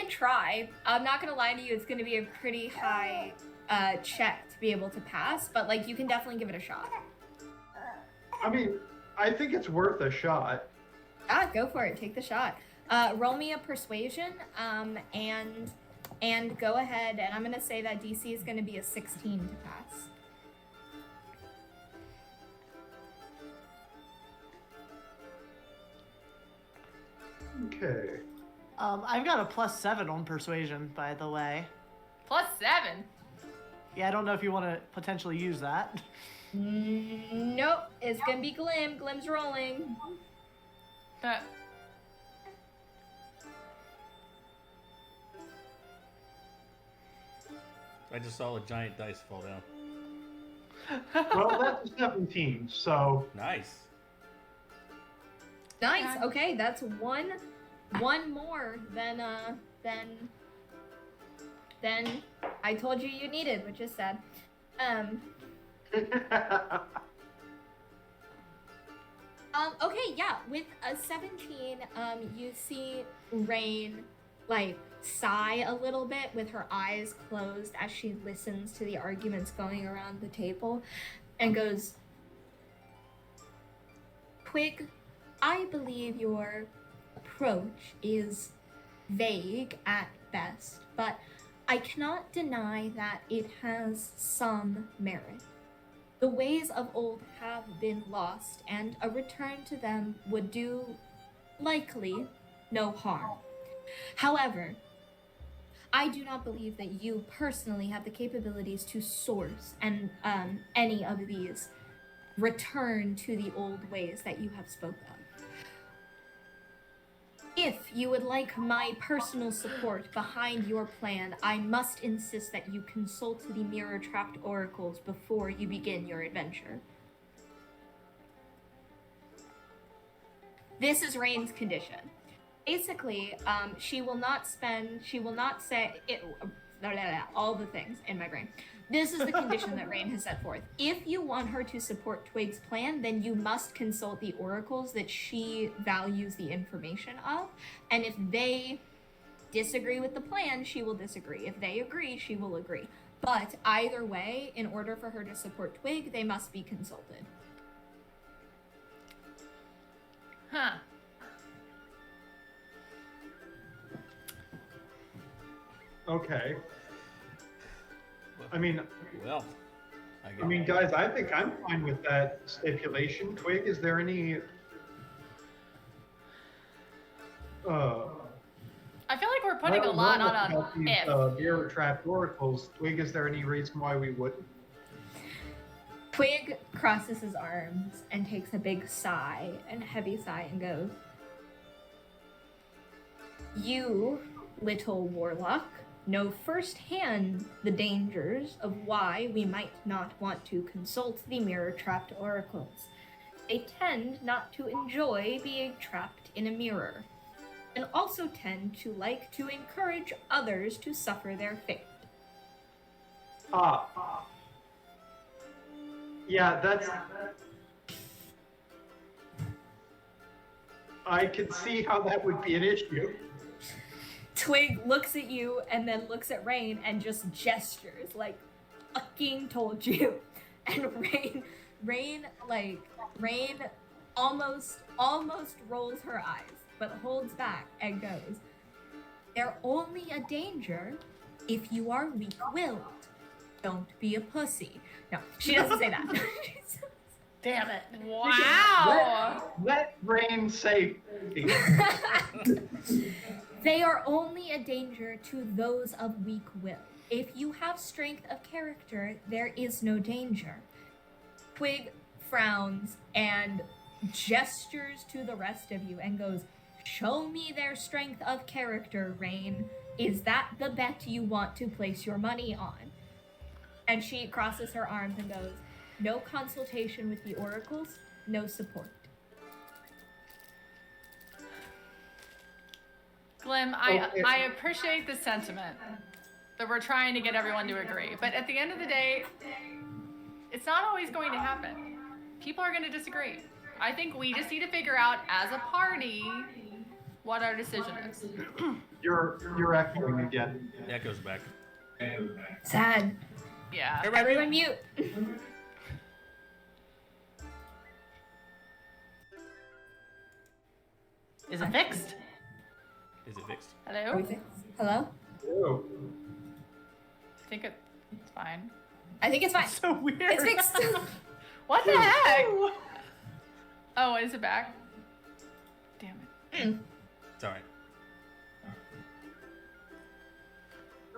S3: try. I'm not gonna lie to you, it's gonna be a pretty high check to be able to pass, but like you can definitely give it a shot.
S5: I mean, I think it's worth a shot.
S3: Go for it, take the shot. Roll me a persuasion, and go ahead, and I'm gonna say that DC is gonna be a 16 to pass.
S5: Okay.
S2: I've got a +7 on persuasion, by the way.
S4: +7.
S2: Yeah, I don't know if you want to potentially use that.
S3: Nope, it's gonna be Glim. Glim's rolling.
S1: I just saw a giant dice fall down.
S5: Well, that's a 17, so
S1: Nice.
S3: Nice. Okay, that's one one more than I told you needed, which is sad. Okay, yeah, with a 17, you see Rain, like, sigh a little bit with her eyes closed as she listens to the arguments going around the table, and goes, Twig, I believe your approach is vague at best, but I cannot deny that it has some merit. The ways of old have been lost, and a return to them would do, likely, no harm. However, I do not believe that you personally have the capabilities to source and any of these return to the old ways that you have spoke of. If you would like my personal support behind your plan, I must insist that you consult the mirror-trapped oracles before you begin your adventure. This is Rain's condition. Basically, she will not say it, all the things in my brain. This is the condition that Rain has set forth. If you want her to support Twig's plan, then you must consult the oracles that she values the information of. And if they disagree with the plan, she will disagree. If they agree, she will agree. But either way, in order for her to support Twig, they must be consulted.
S4: Huh.
S5: Okay. I mean,
S1: Well,
S5: I mean, guys, I think I'm fine with that stipulation. Twig, is there any
S4: I feel like we're putting a lot on a if.
S5: mirror trapped oracles? Twig, is there any reason why we wouldn't?
S3: Twig crosses his arms and takes a big sigh, and heavy sigh, and goes, You, little warlock, know firsthand the dangers of why we might not want to consult the mirror-trapped oracles. They tend not to enjoy being trapped in a mirror, and also tend to like to encourage others to suffer their fate.
S5: Yeah, that's... I can see how that would be an issue.
S3: Twig looks at you and then looks at Rain and just gestures like, fucking told you. And Rain almost rolls her eyes, but holds back and goes, They're only a danger if you are weak-willed. Don't be a pussy. No, she doesn't say that.
S2: Damn it.
S4: Wow.
S5: Let Rain say...
S3: They are only a danger to those of weak will. If you have strength of character, there is no danger. Twig frowns and gestures to the rest of you and goes, Show me their strength of character, Rain. Is that the bet you want to place your money on? And she crosses her arms and goes, No consultation with the oracles, no support.
S4: Glim, I appreciate the sentiment that we're trying to get everyone to agree. But at the end of the day, it's not always going to happen. People are going to disagree. I think we just need to figure out as a party what our decision is.
S5: You're echoing again.
S1: that goes back.
S3: Sad.
S4: Yeah.
S3: Everyone mute.
S2: Is it fixed?
S1: Is it fixed?
S4: Hello?
S3: Hello?
S5: Oh.
S4: I think it's fine.
S3: I think it's fine.
S2: So weird.
S3: It's fixed.
S4: What the heck? Oh, is it back? Damn it.
S1: It's alright.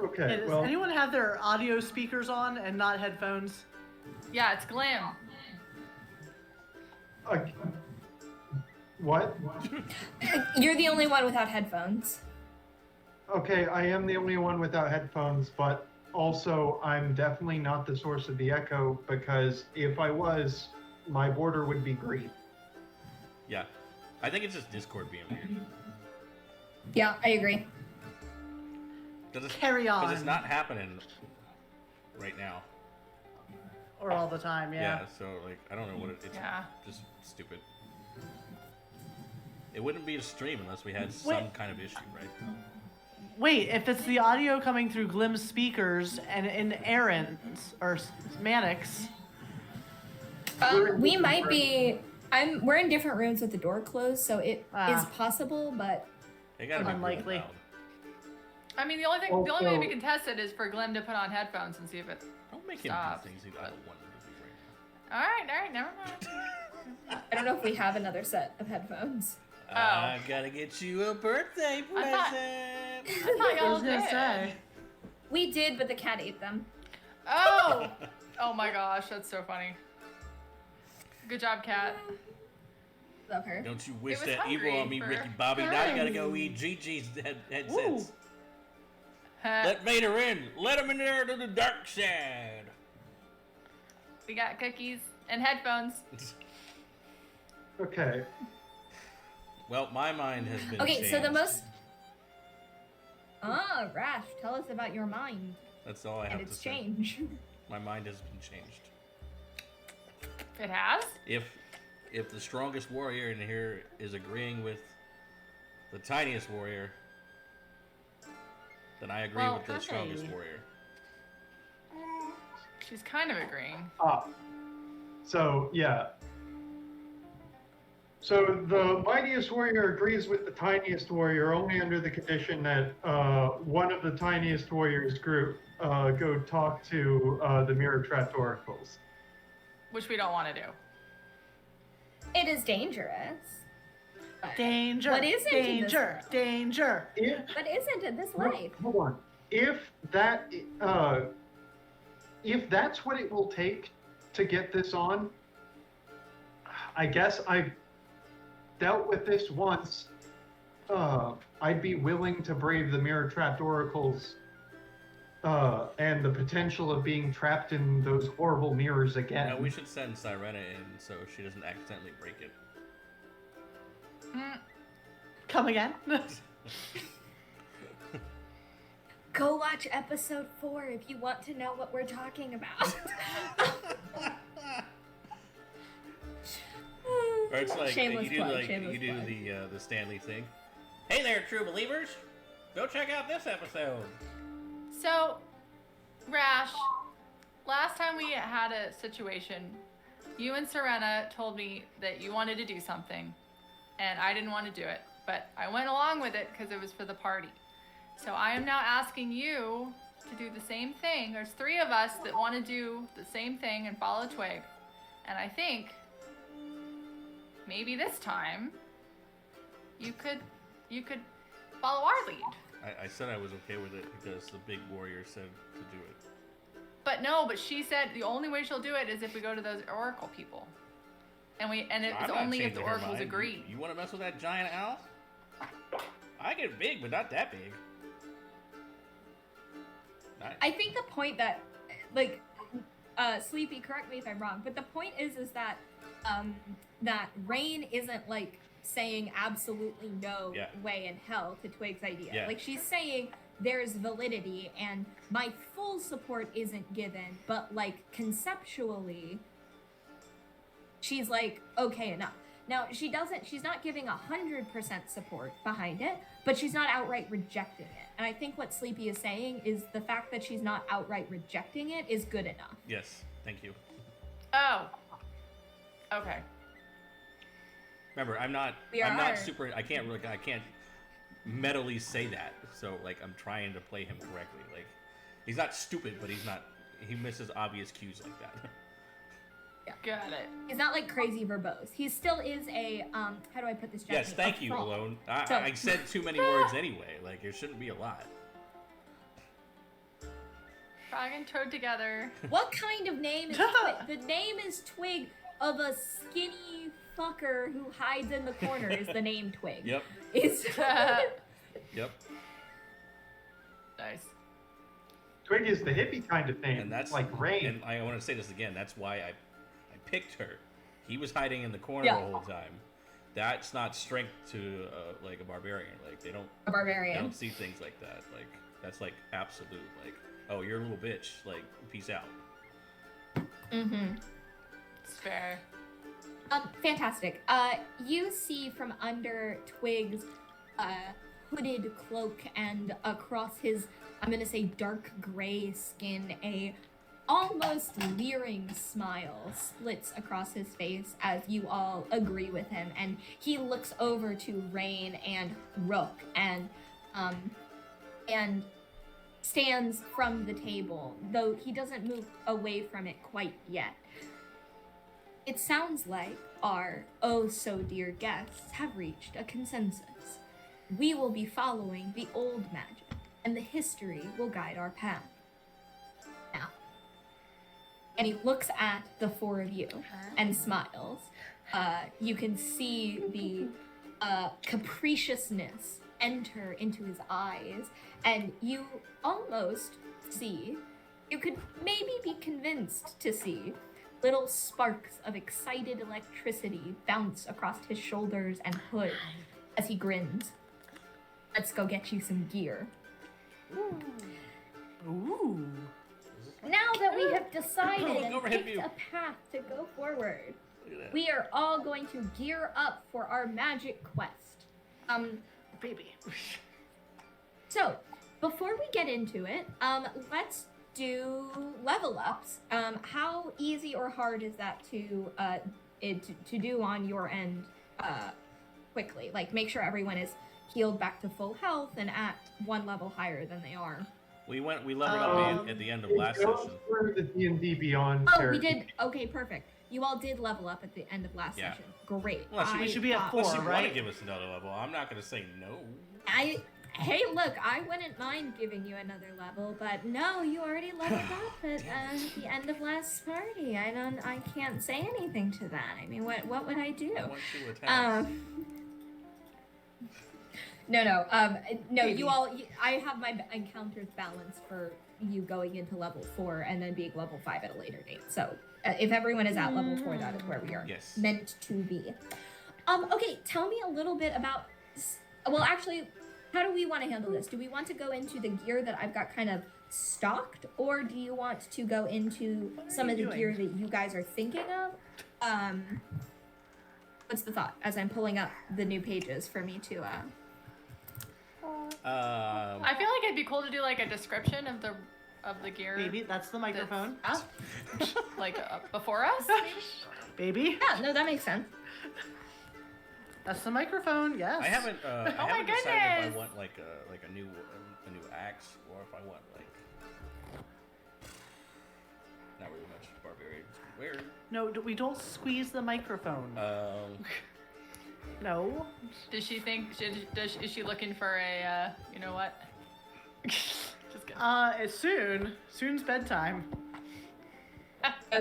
S5: Okay,
S2: Does
S5: well,
S2: anyone have their audio speakers on and not headphones?
S4: Yeah, it's Glim.
S5: what?
S3: You're the only one without headphones.
S5: Okay, I am the only one without headphones, but also I'm definitely not the source of the echo, because if I was, my border would be green.
S1: Yeah. I think it's just Discord being weird.
S3: Yeah, I agree.
S2: Carry on.
S1: Because it's not happening right now.
S2: Or all the time, yeah.
S1: So like I don't know what it's
S4: Yeah.
S1: just stupid. It wouldn't be a stream unless we had some kind of issue, right?
S2: Wait, if it's the audio coming through Glim's speakers and in Aaron's or Manic's.
S3: We might be. We're in different rooms with the door closed, so it is possible, but
S1: It gotta be real
S2: Unlikely.
S1: loud.
S4: I mean, the only way we can test it is for Glim to put on headphones and see if it.
S1: Don't make him
S4: Stop.
S1: do things I don't want him to do right
S4: All right, never mind.
S3: I don't know if we have another set of headphones.
S1: now. I gotta get you a birthday present.
S4: I thought
S2: I
S4: y'all
S2: was gonna
S4: did.
S2: say.
S3: We did, but the cat ate them.
S4: Oh! Oh my gosh, that's so funny. Good job, Cat.
S3: Love her.
S1: Don't you wish
S4: was
S1: that evil
S4: hungry
S1: on me,
S4: for-
S1: Ricky Bobby? Now you gotta go eat Gigi's headsets.
S2: Ooh.
S1: Let Vader in. Let him in there to the dark side.
S4: We got cookies and headphones.
S5: Okay.
S1: Well, my mind has been
S3: Okay,
S1: changed.
S3: so the most. Rash, tell us about your mind
S1: That's all I have
S3: and
S1: to
S3: its
S1: say.
S3: change.
S1: My mind has been changed.
S4: It has?
S1: If the strongest warrior in here is agreeing with the tiniest warrior, then I agree with the
S2: okay.
S1: strongest warrior.
S4: She's kind of agreeing.
S5: So, yeah. So the mightiest warrior agrees with the tiniest warrior only under the condition that one of the tiniest warriors group go talk to the mirror trapped oracles.
S4: Which we don't want to do.
S3: It is dangerous.
S2: Danger.
S3: What isn't in this
S2: danger.
S3: world?
S2: Danger.
S3: But isn't in this life?
S5: Hold on. If that's what it will take to get this on, I guess I've dealt with this once. I'd be willing to brave the mirror trapped oracles and the potential of being trapped in those horrible mirrors again.
S1: Now we should send Sirena in so she doesn't accidentally break it.
S2: Come again.
S3: Go watch episode 4 if you want to know what we're talking about.
S1: Or it's like
S3: Shameless
S1: you do
S3: plug,
S1: like
S3: shameless
S1: you do
S3: plug.
S1: the Stanley thing. Hey there, true believers! Go check out this episode.
S4: So, Rash, last time we had a situation, you and Serena told me that you wanted to do something, and I didn't want to do it, but I went along with it because it was for the party. So I am now asking you to do the same thing. There's 3 of us that want to do the same thing and follow Twig, and I think maybe this time you could follow our lead.
S1: I said I was okay with it because the big warrior said to do it.
S4: But she said the only way she'll do it is if we go to those oracle people. And it's
S1: I'm not
S4: only if the
S1: changing her
S4: oracles
S1: mind.
S4: agree.
S1: You want to mess with that giant owl? I get big, but not that big. Nice.
S3: I think the point that, Sleepy, correct me if I'm wrong, but the point is that, that Rain isn't like saying absolutely no way in hell to Twig's idea.
S1: Yeah.
S3: Like she's saying there's validity and my full support isn't given, but like conceptually, she's like, okay, enough. Now, she's not giving 100% support behind it, but she's not outright rejecting it. And I think what Sleepy is saying is the fact that she's not outright rejecting it is good enough.
S1: Yes, thank you.
S4: Oh. Okay.
S1: Remember, I'm not super. I can't mentally say that. So like, I'm trying to play him correctly. Like, he's not stupid, but he misses obvious cues like that.
S3: Yeah.
S4: Got it.
S3: He's not like crazy verbose. He still is a how do I put this gently?
S1: Yes, thank
S3: A
S1: you,
S3: fraud.
S1: Alone.
S3: So-
S1: I said too many words anyway. Like, there shouldn't be a lot.
S4: Frog and Toad together.
S3: What kind of name is Twig? The name is Twig of a skinny fucker who hides in the corner is the name Twig.
S1: Yep.
S3: It's
S1: Yep.
S4: Nice.
S5: Twig is the hippie kind of name,
S1: And that's
S5: like Rain.
S1: And I want to say this again. That's why I picked her. He was hiding in the corner
S3: Yeah.
S1: the whole time. that's not strength to like a barbarian. Like they don't
S3: barbarian.
S1: see things like that. Like that's like absolute. Like, oh, you're a little bitch. Like, peace out.
S3: Mm-hmm.
S4: It's fair.
S3: Fantastic. You see from under Twig's hooded cloak and across his, I'm gonna say, dark gray skin, a almost leering smile splits across his face as you all agree with him, and he looks over to Rain and Rook and stands from the table, though he doesn't move away from it quite yet. It sounds like our oh-so-dear guests have reached a consensus. We will be following the old magic, and the history will guide our path. Now, and he looks at the four of you and smiles. You can see the capriciousness enter into his eyes, and you almost see, you could maybe be convinced to see, little sparks of excited electricity bounce across his shoulders and hood as he grins. Let's go get you some gear.
S2: Ooh.
S3: Now that we have decided
S1: Look
S3: and
S1: overhead
S3: picked
S1: view.
S3: a path to go forward,
S1: Look at that.
S3: we are all going to gear up for our magic quest.
S2: Baby.
S3: So, before we get into it, let's do level ups. How easy or hard is that to do on your end quickly? Like, make sure everyone is healed back to full health and at one level higher than they are.
S1: We leveled up at the end of last
S5: It goes
S1: session.
S5: through the D&D Beyond
S3: Oh, we
S5: character.
S3: did. Okay, perfect. You all did level up at the end of last
S1: Yeah.
S3: session. Great.
S1: Unless
S2: We should be at
S1: Unless
S2: 4,
S1: you want to
S2: right?
S1: give us another level, I'm not going to say no.
S3: Hey, look, I wouldn't mind giving you another level, but no, you already leveled up at the end of last party. I can't say anything to that. I mean, what would I do?
S1: I want to attack.
S3: No, you all, I have my encounters balanced for you going into level 4 and then being level 5 at a later date. So, if everyone is at level 4, that is where we are
S1: Yes.
S3: meant to be. Okay, tell me a little bit about, well, actually, how do we want to handle this? Do we want to go into the gear that I've got kind of stocked, or do you want to go into some of the gear that you guys are thinking of? What's the thought as I'm pulling up the new pages for me to,
S4: I feel like it'd be cool to do like a description of the gear.
S2: Baby, that's the microphone.
S4: Like before us. Maybe?
S2: Baby,
S3: Yeah, no, that makes sense.
S2: that's the microphone. Yes.
S1: I haven't
S4: my
S1: decided if
S4: goodness.
S1: I want like a new axe or if I want like not really much barbarian. Weird.
S2: No, we don't squeeze the microphone. No.
S4: Does she think? Is she looking for a? You know what? Just kidding.
S2: It's soon's bedtime.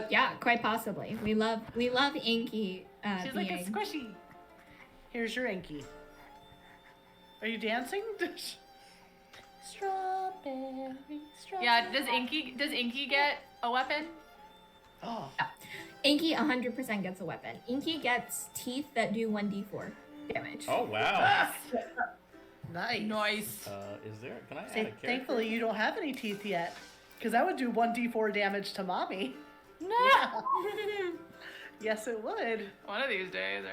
S3: Yeah, quite possibly. We love Inky.
S4: She's like a squishy.
S2: Here's your Inky. Are you dancing? Strawberry.
S4: Yeah. Does Inky get a weapon?
S2: Oh.
S3: Inky 100% gets a weapon. Inky gets teeth that do 1d4 damage.
S1: Oh wow.
S2: Nice.
S4: Nice.
S1: Is there? Can I add a
S2: Say,
S1: character?
S2: thankfully, you don't have any teeth yet. Because that would do 1d4 damage to mommy.
S4: No.
S2: Yes, it would.
S4: One of these days,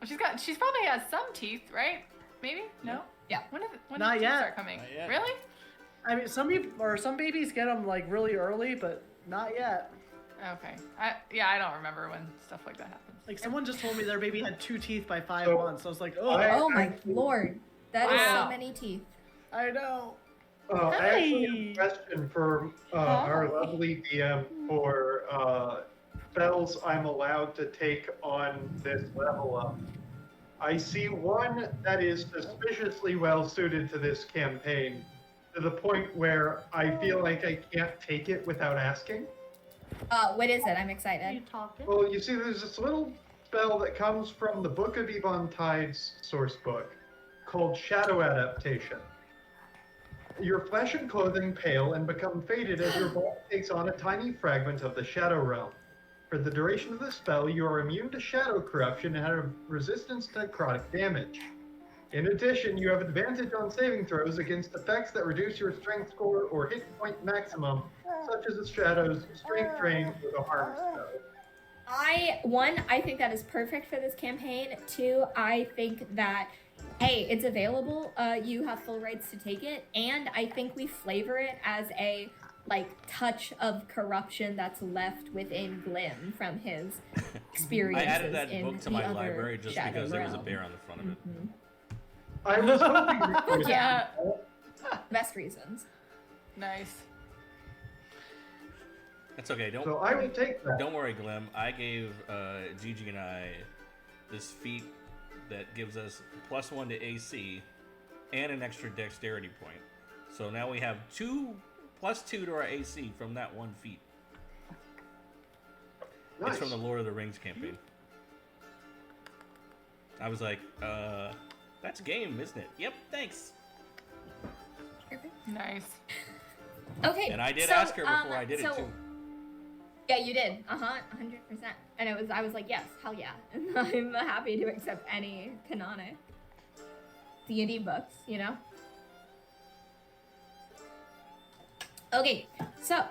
S4: or she's probably has some teeth, right? Maybe? No.
S3: Yeah.
S4: When
S2: Not
S4: did teeth
S2: yet.
S4: start coming?
S1: Not yet.
S4: Really?
S2: I mean, some babies get them like really early, but not yet.
S4: Okay. I don't remember when stuff like that happens.
S2: Like someone just told me their baby had 2 teeth by 5
S5: So,
S2: months. I was like, oh,
S3: Oh my lord. That is
S4: Wow.
S3: so many teeth.
S2: I know.
S5: I actually have a question for our lovely DM for spells I'm allowed to take on this level up. I see one that is suspiciously well suited to this campaign, to the point where I feel like I can't take it without asking.
S3: What is it? I'm
S2: Uh, Oh. Oh. Are you
S3: excited.
S2: talking?
S5: Well, you see, there's this little spell that comes from the Book of Yvonne Tide's source book called Shadow Adaptation. Your flesh and clothing pale and become faded as your body takes on a tiny fragment of the Shadow Realm. For the duration of the spell, you are immune to shadow corruption and have resistance to necrotic damage. In addition, you have advantage on saving throws against effects that reduce your strength score or hit point maximum, such as the shadow's strength drain or the harm spell.
S3: I think that is perfect for this campaign. 2, I think that, hey, it's available. You have full rights to take it, and I think we flavor it as a touch of corruption that's left within Glim from his experiences.
S1: I added that
S3: in
S1: book to
S3: the
S1: my
S3: other
S1: library just
S3: Shadow
S1: because there was a
S3: Realm.
S1: bear on the front of it.
S5: I was hoping that you would
S4: Yeah.
S3: Best reasons.
S4: Nice.
S1: That's okay.
S5: So I will take that.
S1: Don't worry, Glim. I gave Gigi and I this feat that gives us +1 to AC and an extra dexterity point. So now we have +2 to our AC from that one feat.
S5: Nice.
S1: It's from the Lord of the Rings campaign. I was like, that's game, isn't it? Yep, thanks.
S4: Nice.
S3: Okay.
S1: And I did
S3: so,
S1: ask her before I did it too.
S3: Yeah, you did. 100%. And I was like, yes, hell yeah. And I'm happy to accept any canonic D&D books, you know? Okay, so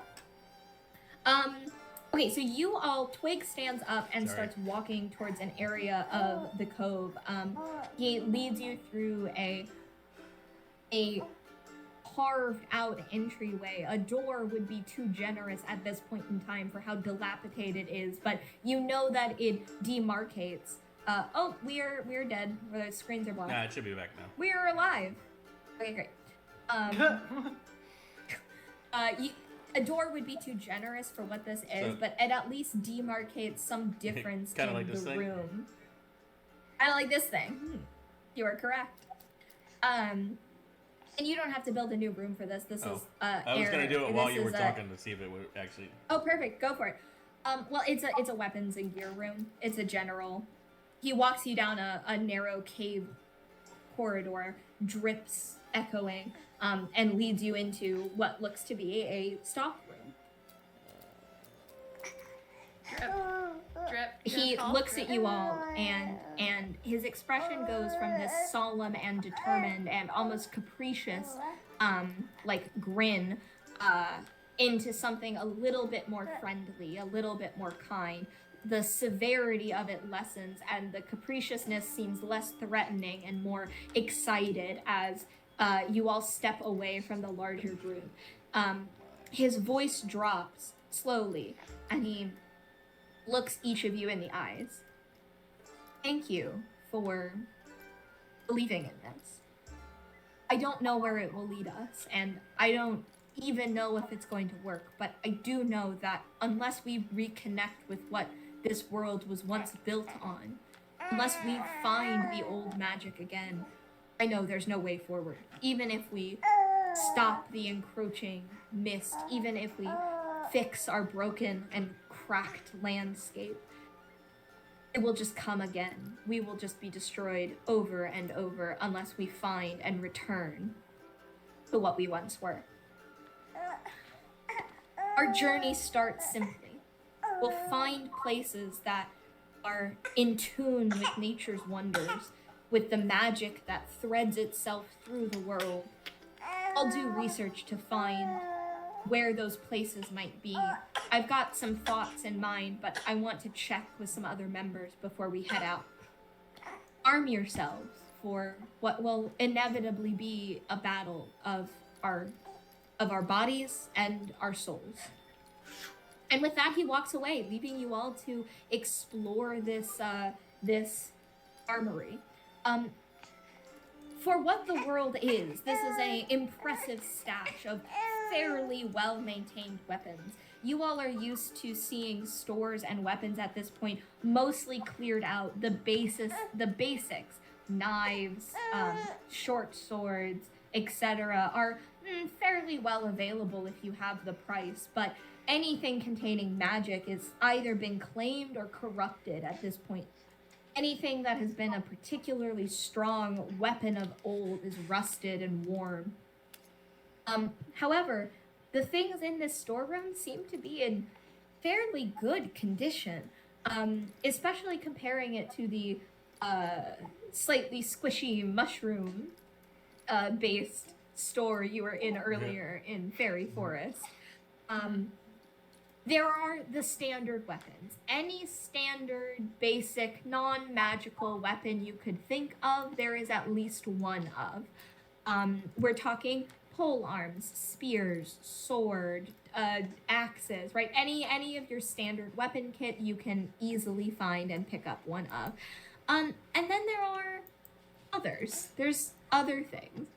S3: you all, Twig stands up and starts walking towards an area of the cove. He leads you through a carved out entryway. A door would be too generous at this point in time for how dilapidated it is, but you know that it demarcates. We're dead. The screens are black.
S1: Nah, it should be back now.
S3: We're alive. Okay, great. A door would be too generous for what this is, but it at least demarcates some difference in
S1: like this
S3: the
S1: thing?
S3: room. I like this thing. You are correct. And you don't have to build a new room for this. This is
S1: I was gonna do it while you were talking to see if it would actually.
S3: Oh, perfect. Go for it. Well, it's a weapons and gear room. It's a general. He walks you down a narrow cave corridor, drips echoing, and leads you into what looks to be a stock room.
S4: Drip.
S3: He looks at you all, and his expression goes from this solemn and determined and almost capricious, grin, into something a little bit more friendly, a little bit more kind. The severity of it lessens, and the capriciousness seems less threatening and more excited as you all step away from the larger group. His voice drops slowly, and he looks each of you in the eyes. Thank you for believing in this. I don't know where it will lead us, and I don't even know if it's going to work, but I do know that unless we reconnect with what this world was once built on, unless we find the old magic again, I know there's no way forward. Even if we stop the encroaching mist, even if we fix our broken and cracked landscape, it will just come again. We will just be destroyed over and over unless we find and return to what we once were. Our journey starts simply. We'll find places that are in tune with nature's wonders, with the magic that threads itself through the world. I'll do research to find where those places might be. I've got some thoughts in mind, but I want to check with some other members before we head out. Arm yourselves for what will inevitably be a battle of our bodies and our souls. And with that, he walks away, leaving you all to explore this armory. For what the world is, this is an impressive stash of fairly well-maintained weapons. You all are used to seeing stores and weapons at this point mostly cleared out. The basics, knives, short swords, etc. are fairly well available if you have the price, but anything containing magic has either been claimed or corrupted at this point. Anything that has been a particularly strong weapon of old is rusted and worn. However, the things in this storeroom seem to be in fairly good condition, especially comparing it to the slightly squishy mushroom based store you were in earlier in Fairy Forest. There are the standard weapons. Any standard, basic, non-magical weapon you could think of, there is at least one of. We're talking pole arms, spears, sword, axes, right? Any of your standard weapon kit you can easily find and pick up one of. And then there are others. There's other things.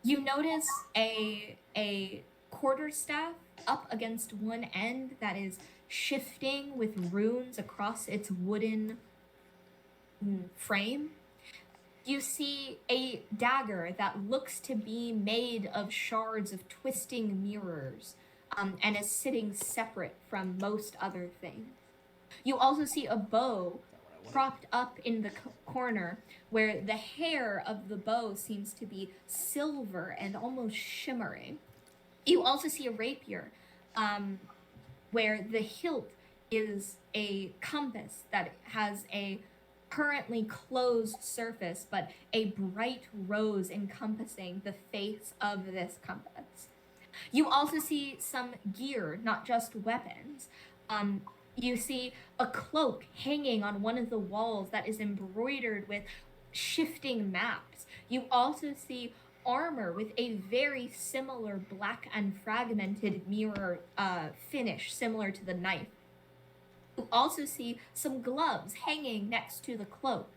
S3: You notice a quarterstaff up against one end that is shifting with runes across its wooden frame. You see a dagger that looks to be made of shards of twisting mirrors, and is sitting separate from most other things. You also see a bow propped up in the corner where the hair of the bow seems to be silver and almost shimmering. You also see a rapier where the hilt is a compass that has a currently closed surface, but a bright rose encompassing the face of this compass. You also see some gear, not just weapons. You see a cloak hanging on one of the walls that is embroidered with shifting maps. You also see armor with a very similar black and fragmented mirror finish, similar to the knife. You also see some gloves hanging next to the cloak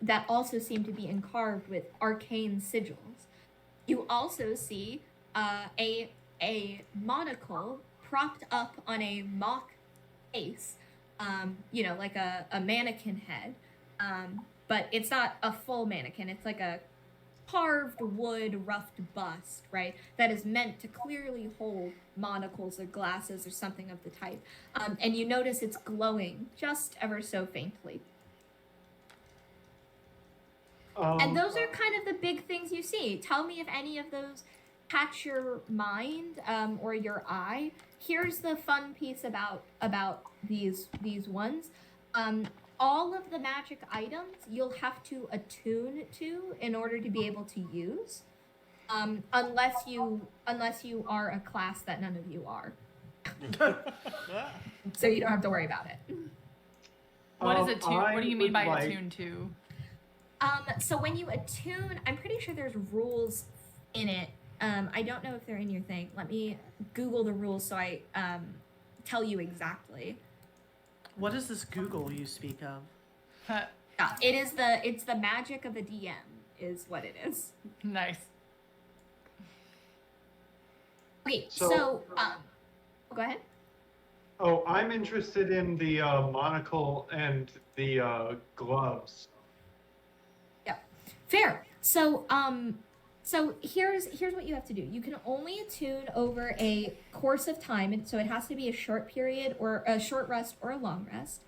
S3: that also seem to be encarved with arcane sigils. You also see a monocle propped up on a mock face, like a mannequin head, but it's not a full mannequin. It's like a carved wood roughed bust, right, that is meant to clearly hold monocles or glasses or something of the type. And you notice it's glowing just ever so faintly. And those are kind of the big things you see. Tell me if any of those catch your mind or your eye. Here's the fun piece about these ones. All of the magic items you'll have to attune to in order to be able to use, unless you are a class that none of you are. So you don't have to worry about it.
S4: What is attune? What do you mean by attune to?
S3: So when you attune, I'm pretty sure there's rules in it. I don't know if they're in your thing. Let me Google the rules so I tell you exactly.
S2: What is this Google you speak of?
S3: It's the magic of a DM is what it is.
S4: Nice.
S3: Okay, so go ahead.
S5: Oh, I'm interested in the monocle and the gloves.
S3: Yeah, fair. So here's what you have to do. You can only attune over a course of time, and so it has to be a short period or a short rest or a long rest.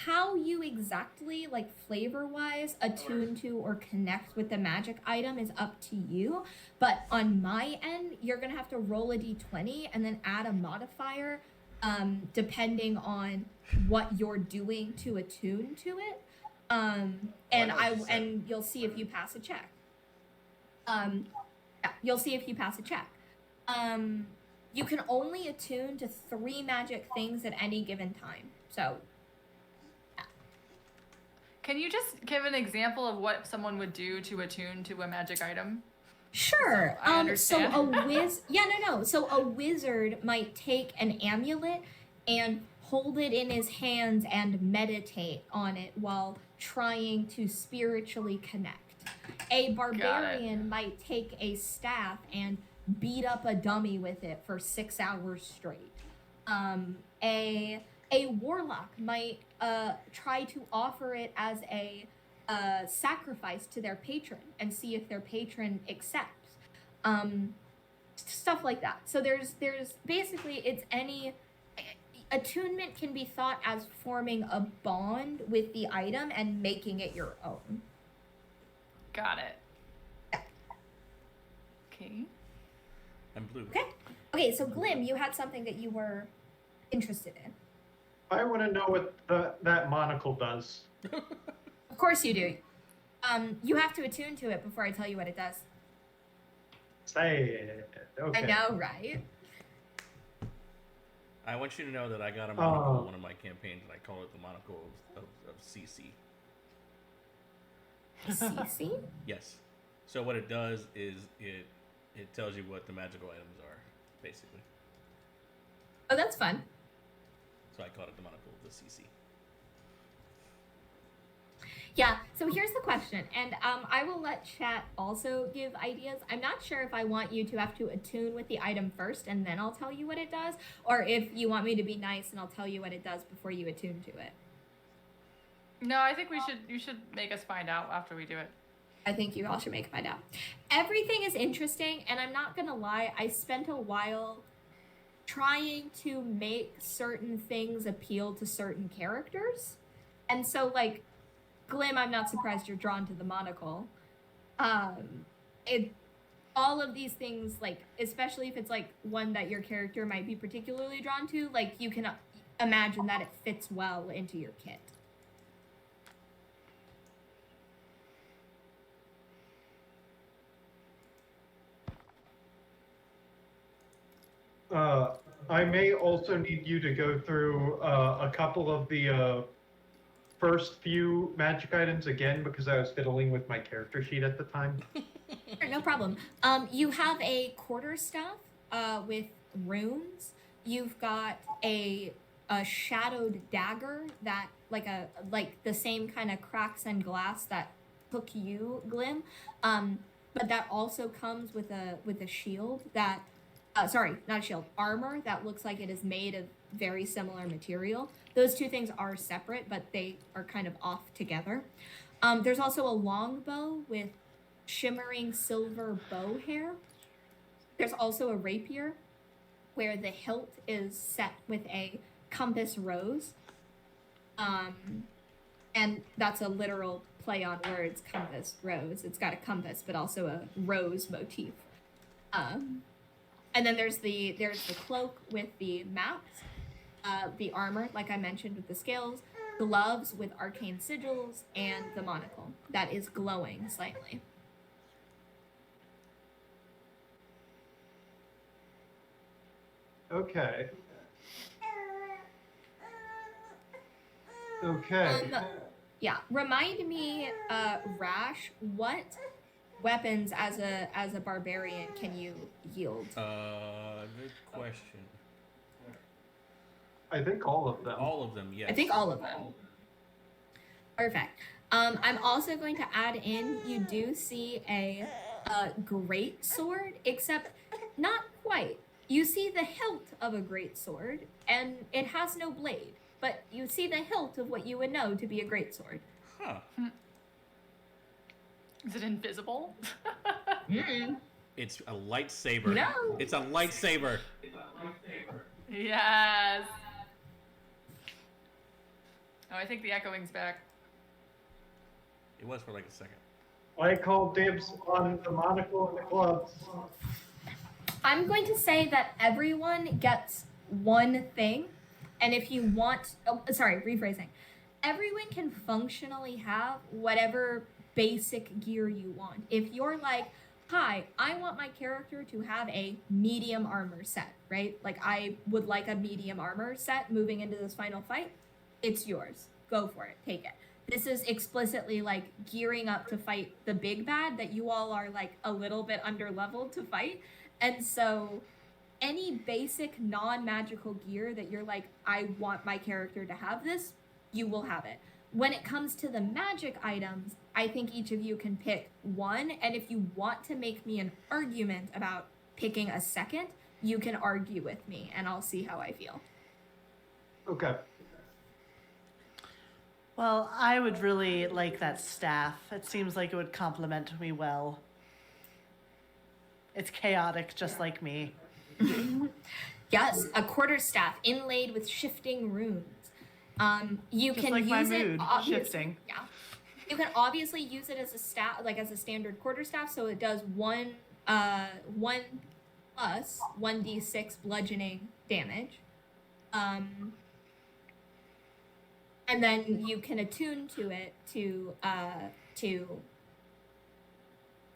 S3: How you exactly, like flavor-wise, attune to or connect with the magic item is up to you. But on my end, you're gonna have to roll a d20 and then add a modifier, depending on what you're doing to attune to it. And you'll see if you pass a check. You'll see if you pass a check. You can only attune to 3 magic things at any given time. So, yeah.
S4: Can you just give an example of what someone would do to attune to a magic item?
S3: Sure.
S4: So I understand.
S3: So a wizard might take an amulet and hold it in his hands and meditate on it while trying to spiritually connect. A barbarian might take a staff and beat up a dummy with it for 6 hours straight. A warlock might try to offer it as a sacrifice to their patron and see if their patron accepts. Stuff like that. So there's basically, it's any attunement can be thought as forming a bond with the item and making it your own.
S4: Got it. Okay.
S1: I'm blue.
S3: Okay. Okay, so Glim, you had something that you were interested in.
S5: I want to know what that monocle does.
S3: Of course you do. You have to attune to it before I tell you what it does.
S5: Say it. Okay.
S3: I know, right?
S1: I want you to know that I got a monocle in one of my campaigns, and I call it the monocle of CC.
S3: CC?
S1: Yes. So what it does is it tells you what the magical items are, basically.
S3: Oh, that's fun.
S1: So I call it the monocle of the CC.
S3: Yeah, so here's the question, and I will let chat also give ideas. I'm not sure if I want you to have to attune with the item first and then I'll tell you what it does, or if you want me to be nice and I'll tell you what it does before you attune to it.
S4: No, I think you should make us find out after we do it.
S3: I think you all should make it find out. Everything is interesting, and I'm not gonna lie, I spent a while trying to make certain things appeal to certain characters. And so, like, Glim, I'm not surprised you're drawn to the monocle. All of these things, like, especially if it's, like, one that your character might be particularly drawn to, like, you can imagine that it fits well into your kit.
S5: I may also need you to go through a couple of the first few magic items again because I was fiddling with my character sheet at the time.
S3: Sure, no problem. You have a quarterstaff with runes. You've got a shadowed dagger that like the same kind of cracks and glass that took you, Glim. But that also comes with a shield that sorry, not a shield, armor that looks like it is made of very similar material. Those two things are separate, but they are kind of off together. There's also a longbow with shimmering silver bow hair. There's also a rapier where the hilt is set with a compass rose. And that's a literal play on words, compass, rose. It's got a compass, but also a rose motif. And then there's the cloak with the maps, the armor, like I mentioned, with the scales, gloves with arcane sigils, and the monocle that is glowing slightly.
S5: Okay. Okay.
S3: Yeah, remind me, Rash, what weapons as a barbarian can you yield?
S1: Good question.
S5: I think all of them.
S1: All of them, yes.
S3: I think all of them. Perfect. I'm also going to add in, you do see a great sword, except not quite. You see the hilt of a great sword, and it has no blade, but you see the hilt of what you would know to be a great sword.
S1: Huh.
S4: Is it invisible?
S1: It's a lightsaber.
S3: No.
S1: It's a lightsaber.
S4: Yes. Oh, I think the echoing's back.
S1: It was for like a second.
S5: I call dibs on the monocle and the gloves.
S3: I'm going to say that everyone gets one thing, and if you want, rephrasing. Everyone can functionally have whatever basic gear you want. If you're like, hi, I want my character to have a medium armor set, right? Like, I would like a medium armor set moving into this final fight. It's yours. Go for it. Take it. This is explicitly like gearing up to fight the big bad that you all are like a little bit under leveled to fight. And so any basic non-magical gear that you're like, I want my character to have this, you will have it. When it comes to the magic items, I think each of you can pick one. And if you want to make me an argument about picking a second, you can argue with me and I'll see how I feel.
S5: Okay.
S2: Well, I would really like that staff. It seems like it would complement me well. It's chaotic, just like me.
S3: Yes, a quarterstaff inlaid with shifting runes. You
S2: Just
S3: can
S2: like my
S3: use it
S2: mood, shifting.
S3: Yeah, you can obviously use it as a staff, like as a standard quarterstaff. So it does one plus 1d6 bludgeoning damage. And then you can attune to it to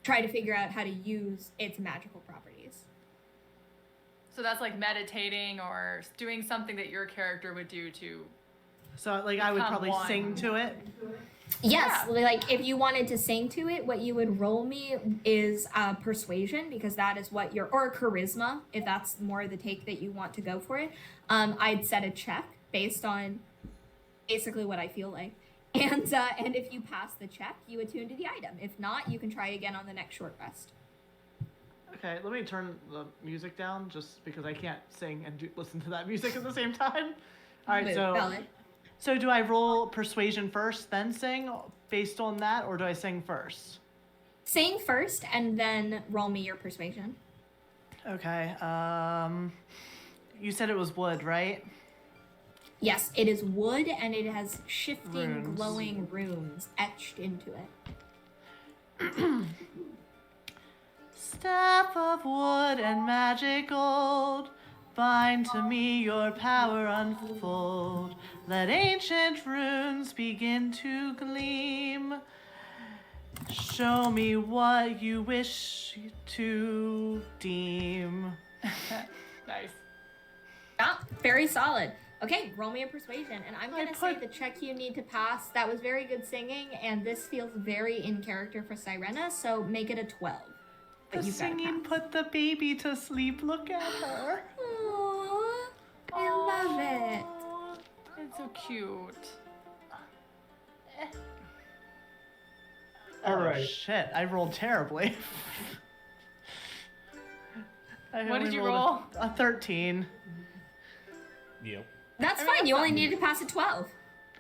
S3: try to figure out how to use its magical properties.
S4: So that's like meditating or doing something that your character would do to.
S2: So like I would
S4: Become
S2: probably
S4: one.
S2: sing to it.
S3: Yes, like if you wanted to sing to it, what you would roll me is persuasion, because that is what or charisma, if that's more the take that you want to go for it. I'd set a check based on basically what I feel like. And if you pass the check, you attune to the item. If not, you can try again on the next short rest.
S2: Okay, let me turn the music down just because I can't sing and listen to that music at the same time. All right,
S3: Valid.
S2: so do I roll persuasion first, then sing based on that, or do I sing first?
S3: Sing first, and then roll me your persuasion.
S2: Okay. You said it was wood, right?
S3: Yes, it is wood, and it has shifting,
S2: Runes.
S3: glowing runes etched into it.
S2: Staff of wood and magic gold, bind to me your power unfold. Let ancient runes begin to gleam. Show me what you wish to deem.
S4: Nice.
S3: Yeah, very solid. Okay, roll me a persuasion, and I'm
S2: I
S3: gonna say
S2: put-
S3: the check you need to pass. That was very good singing, and this feels very in character for Sirena, so make it a 12. But
S2: The
S3: you've gotta
S2: singing
S3: pass.
S2: put the baby to sleep. Look at her.
S3: Aww, I love it.
S4: It's so cute.
S5: All
S2: Oh,
S5: right.
S2: shit, I rolled terribly. I
S4: What did
S2: only
S4: you
S2: rolled
S4: roll?
S2: A 13.
S1: Yep.
S3: That's
S4: I mean,
S3: fine. You
S4: that's
S3: only
S4: not-
S3: needed to pass a 12.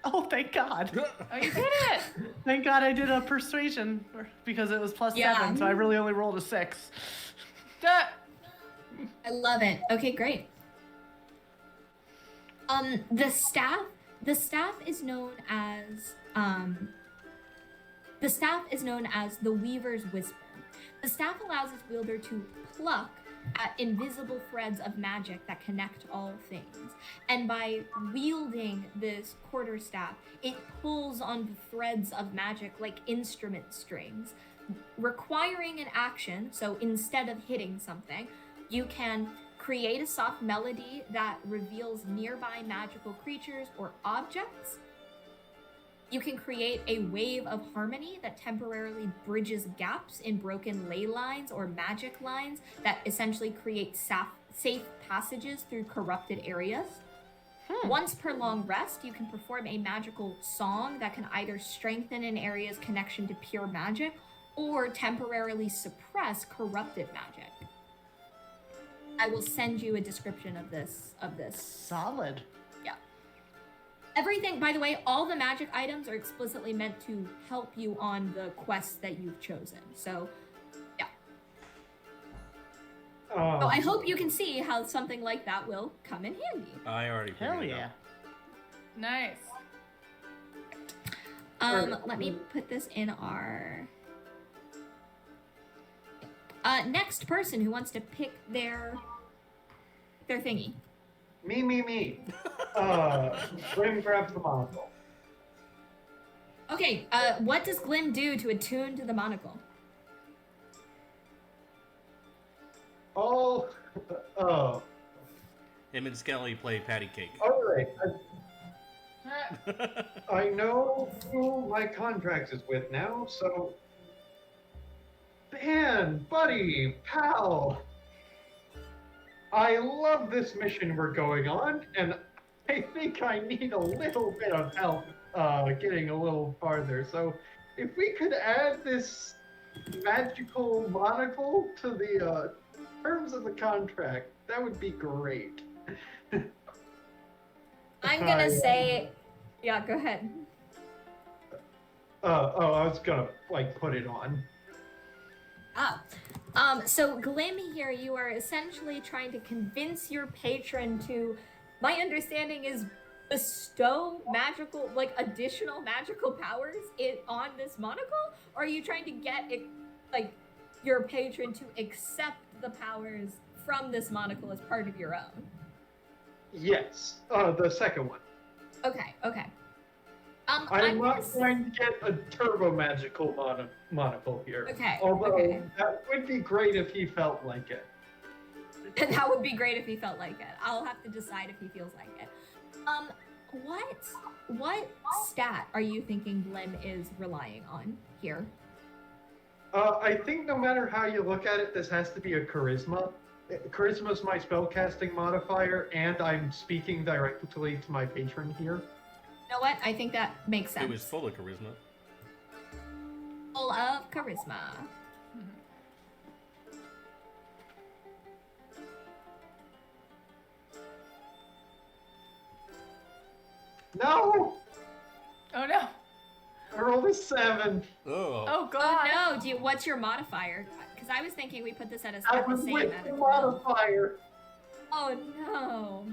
S2: Oh, thank God.
S4: Oh, you did it!
S2: Thank God I did a persuasion because it was plus
S3: Yeah.
S2: 7, so I really only rolled a 6.
S4: Duh.
S3: I love it. Okay, great. The staff is known as the Weaver's Whisper. The staff allows its wielder to pluck at invisible threads of magic that connect all things. And by wielding this quarterstaff, it pulls on the threads of magic like instrument strings, requiring an action. So instead of hitting something, you can create a soft melody that reveals nearby magical creatures or objects. You can create a wave of harmony that temporarily bridges gaps in broken ley lines or magic lines that essentially create safe passages through corrupted areas. Once per long rest, you can perform a magical song that can either strengthen an area's connection to pure magic or temporarily suppress corrupted magic. I will send you a description of this.
S2: Solid.
S3: Yeah. Everything, by the way, all the magic items are explicitly meant to help you on the quest that you've chosen. So, yeah. So I hope you can see how something like that will come in handy.
S1: I already figured
S2: Hell
S1: it
S2: yeah.
S1: out.
S4: Nice.
S3: Let me put this in our next person who wants to pick their thingy.
S5: Me. Grim grabs the monocle.
S3: Okay, what does Glim do to attune to the monocle?
S5: Oh,
S1: Him and Skelly play patty cake.
S5: all right. I know who my contract is with now, so. Man, buddy, pal. I love this mission we're going on, and I think I need a little bit of help getting a little farther. So, if we could add this magical monocle to the terms of the contract, that would be great.
S3: I'm gonna say, yeah, go ahead.
S5: I was gonna put it on.
S3: So Glim here, you are essentially trying to convince your patron to, my understanding is, bestow magical, additional magical powers on this monocle? Or are you trying to get, your patron to accept the powers from this monocle as part of your own.
S5: Yes, the second one.
S3: Okay.
S5: I'm
S3: I'm
S5: not
S3: gonna
S5: trying to get a turbo magical monocle here.
S3: Okay,
S5: Although
S3: okay.
S5: that would be great if he felt like it.
S3: That would be great if he felt like it. I'll have to decide if he feels like it. What stat are you thinking Glim is relying on here?
S5: I think no matter how you look at it, this has to be a charisma. Charisma is my spellcasting modifier, and I'm speaking directly to my patron here.
S3: You know what? I think that makes sense.
S1: It was full of charisma.
S3: Full of charisma.
S5: No!
S4: Oh no.
S5: I rolled a 7.
S1: Oh.
S4: Oh god.
S3: Oh no! What's your modifier? Because I was thinking we put this at
S5: I
S3: the
S5: was
S3: same
S5: with
S3: at
S5: the
S3: a 12.
S5: modifier.
S3: Oh no!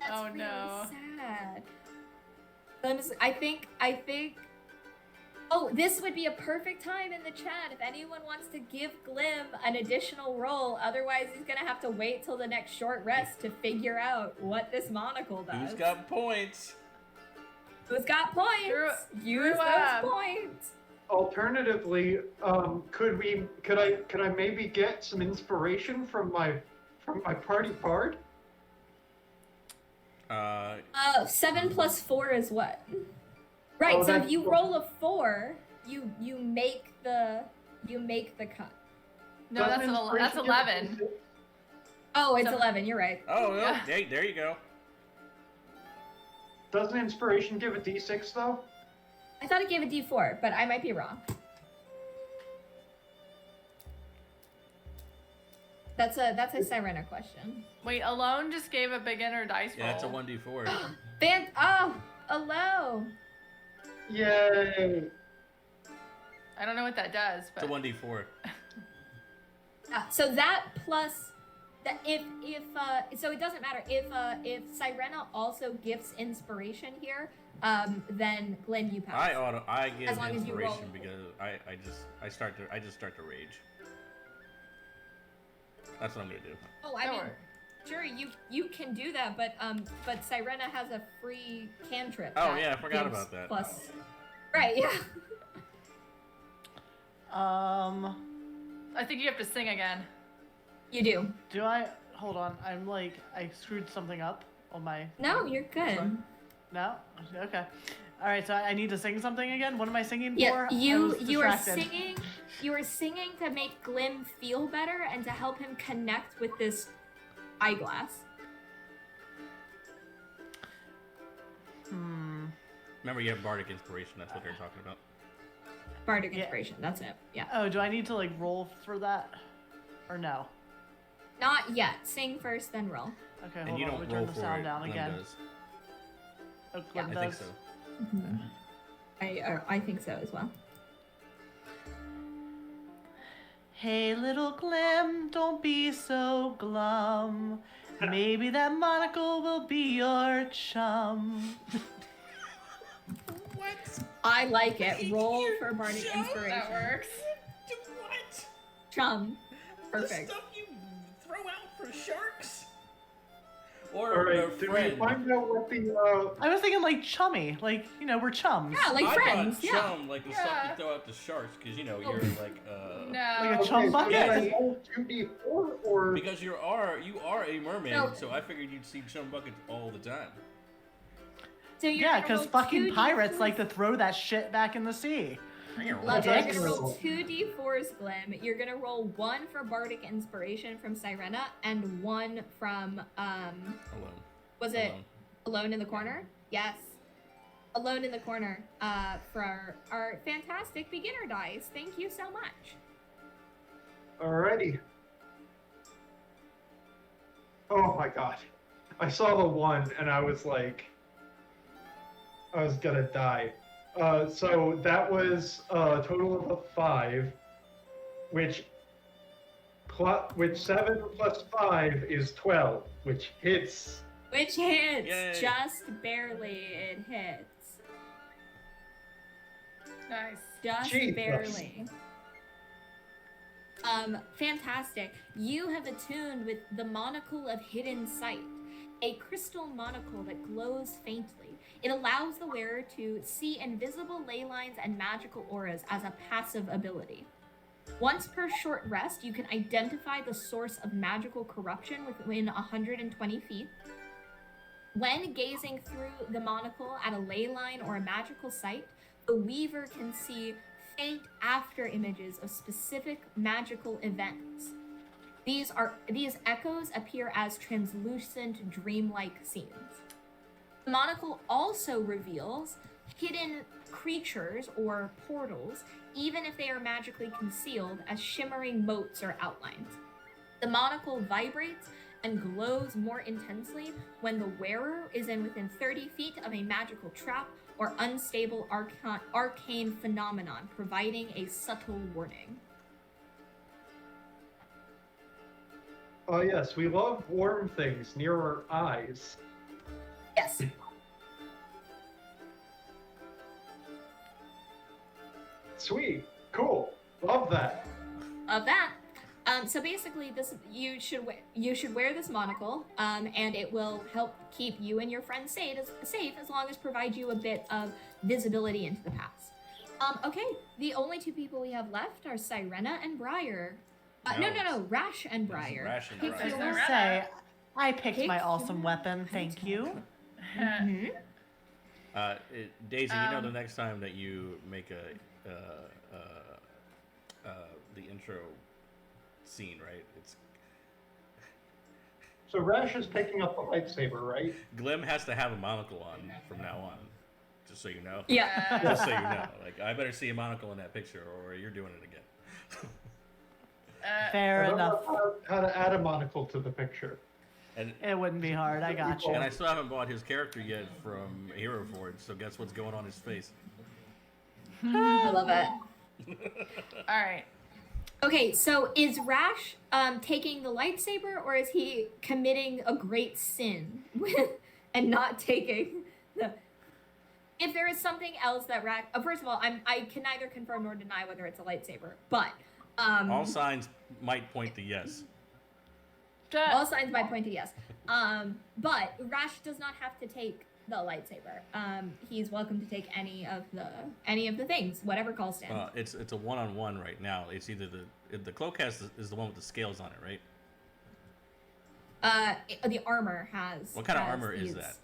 S3: That's
S4: Oh,
S3: really
S4: no.
S3: sad. I think. Oh, this would be a perfect time in the chat if anyone wants to give Glim an additional roll. Otherwise, he's gonna have to wait till the next short rest to figure out what this monocle does.
S1: Who's got points?
S3: Who's got points? Use
S4: up.
S3: those points.
S5: Alternatively, could I maybe get some inspiration from my party bard?
S3: 7 plus 4 is what? Right.
S5: Oh,
S3: so if
S5: that's
S3: you
S5: cool.
S3: roll a 4, you make the cut.
S4: No, that's
S5: Doesn't
S4: 11.
S5: inspiration
S3: Oh, it's
S4: So-
S3: 11. You're right.
S1: Oh,
S4: Yeah.
S1: yeah. There you go.
S5: Doesn't inspiration give a d6 though?
S3: I thought it gave a D4, but I might be wrong. That's a Sirena question.
S4: Wait, alone just gave a beginner dice roll.
S1: Yeah, it's a 1d4.
S3: Hello.
S5: Yay!
S4: I don't know what that does,
S1: It's a
S4: but
S1: 1d4.
S3: So that plus that so it doesn't matter if Sirena also gifts inspiration here, then Glenn you pass.
S1: I give
S3: As long as you roll.
S1: inspiration because I start to rage. That's what I'm gonna do.
S3: Oh, I mean,
S4: Sure.
S3: sure, you can do that, but Sirena has a free cantrip.
S1: Oh,
S3: that
S1: yeah, I forgot
S3: gives
S1: about that.
S3: Plus, right? Yeah.
S4: I think you have to sing again.
S3: You do.
S2: Do I? Hold on. I screwed something up on my.
S3: No, you're good.
S2: No? Okay. All right. So I need to sing something again. What am I singing
S3: Yeah,
S2: for? I
S3: you
S2: was
S3: you are
S2: distracted.
S3: singing. You are singing to make Glim feel better and to help him connect with this eyeglass.
S1: Remember, you have bardic inspiration. That's what they're talking about.
S3: Bardic
S2: Yeah.
S3: inspiration. That's it. Yeah.
S2: Oh, do I need to roll for that, or no?
S3: Not yet. Sing first, then roll.
S2: Okay.
S1: And
S2: Hold
S1: you
S2: on.
S1: don't
S2: Let me
S1: roll
S2: turn the
S1: for
S2: sound
S1: it.
S2: down
S1: Glenn
S2: again.
S1: does.
S2: Oh, Glenn
S1: I think
S2: does.
S1: so.
S3: I think so as well.
S2: Hey, little Glim, don't be so glum. Maybe that monocle will be your chum.
S3: I like it. Roll for bardic inspiration.
S4: That works.
S1: What?
S3: Chum. Perfect.
S1: The stuff you throw out for sharks?
S5: All
S1: Or a
S5: right. Did we
S1: friend?
S5: find out what the?
S2: I was thinking chummy, we're chums.
S3: Yeah, like
S1: I
S3: friends.
S1: thought
S3: Yeah.
S1: chum, like the stuff
S4: Yeah.
S1: you throw out to sharks, because you're
S3: Oh.
S1: like
S4: No.
S2: Like a chum
S5: so
S2: bucket?
S5: did I roll 2d4 or?
S1: because you are a mermaid,
S3: No.
S1: so I figured you'd see chum buckets all the time.
S3: So you're
S2: Yeah,
S3: gonna
S2: because
S3: roll
S2: fucking
S3: 2d4s.
S2: pires like to throw that shit back in the sea.
S3: Love it. You're
S5: Ridiculous.
S3: gonna roll 2d4s, Glim. You're gonna roll 1 for bardic inspiration from Sirena and 1 from
S1: Alone.
S3: was it
S1: Alone.
S3: Alone in the Corner? Yes. Alone in the Corner. For our fantastic beginner dice. Thank you so much.
S5: Alrighty. Oh my god. I saw the 1 and I was like, I was gonna die. So that was a total of 5, which 7 plus 5 is 12, which hits.
S3: Which hits.
S1: Yay.
S3: Just barely it hits.
S4: Nice.
S3: Just
S5: Jesus.
S3: barely. Fantastic. You have attuned with the Monocle of Hidden Sight, a crystal monocle that glows faintly. It allows the wearer to see invisible ley lines and magical auras as a passive ability. Once per short rest, you can identify the source of magical corruption within 120 feet. When gazing through the monocle at a ley line or a magical site, the weaver can see faint after images of specific magical events. These echoes appear as translucent, dreamlike scenes. The monocle also reveals hidden creatures or portals, even if they are magically concealed as shimmering motes or outlines. The monocle vibrates and glows more intensely when the wearer is within 30 feet of a magical trap or unstable arcane phenomenon, providing a subtle warning.
S5: Oh yes, we love warm things near our eyes.
S3: Yes.
S5: Sweet, cool, love that.
S3: Of that. So basically, you should wear this monocle, and it will help keep you and your friends safe as long as provide you a bit of visibility into the past. Okay, the only two people we have left are Sirena and Briar. No, Rash and Briar.
S1: Rash and
S3: Pick
S1: Briar.
S2: I was
S3: your-
S2: gonna say, I picked
S3: Pick
S2: my awesome
S3: your-
S2: weapon. Thank you.
S3: Mhm.
S1: Daisy, you know the next time that you make the intro scene, right? It's
S5: So Rash is picking up the lightsaber, right?
S1: Glim has to have a monocle on from now on, just so you know.
S3: Yeah.
S1: Just so you know, like I better see a monocle in that picture, or you're doing it again.
S2: Fair
S5: I don't
S2: enough.
S5: know how to add a monocle to the picture.
S1: And
S2: It wouldn't be hard. I got you.
S1: and I still haven't bought his character yet from Hero Forge, so guess what's going on his face?
S3: I love it.
S4: All right.
S3: Okay, so is Rash taking the lightsaber, or is he committing a great sin and not taking the? If there is something else that Rash, first of all, I can neither confirm nor deny whether it's a lightsaber, but
S1: All signs might point to yes.
S3: all signs might point to yes. But Rash does not have to take the lightsaber. He's welcome to take any of the things, whatever calls to him.
S1: It's a one-on-one right now. It's either the cloak is the one with the scales on it, right?
S3: The armor has.
S1: What kind of
S3: has
S1: armor is
S3: these
S1: that?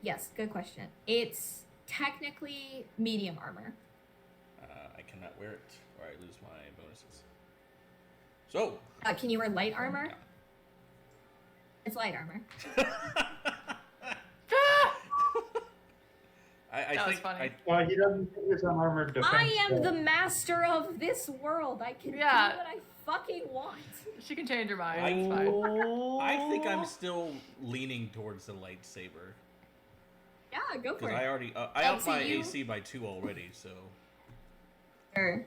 S3: Yes, good question. It's technically medium armor.
S1: I cannot wear it, or I lose my bonuses. So.
S3: Can you wear light armor?
S1: No.
S3: It's light armor.
S1: I
S4: That was
S1: think
S4: funny.
S5: Well, he doesn't use an armored defense.
S3: I am
S5: so-
S3: the master of this world. I can
S4: Yeah.
S3: do what I fucking want.
S4: She can change her mind. It's fine.
S1: I think I'm still leaning towards the lightsaber
S3: Yeah, go for
S1: because
S3: it.
S1: I already I upped
S3: so
S1: my
S3: you-
S1: AC by 2 already, so.
S3: Sure.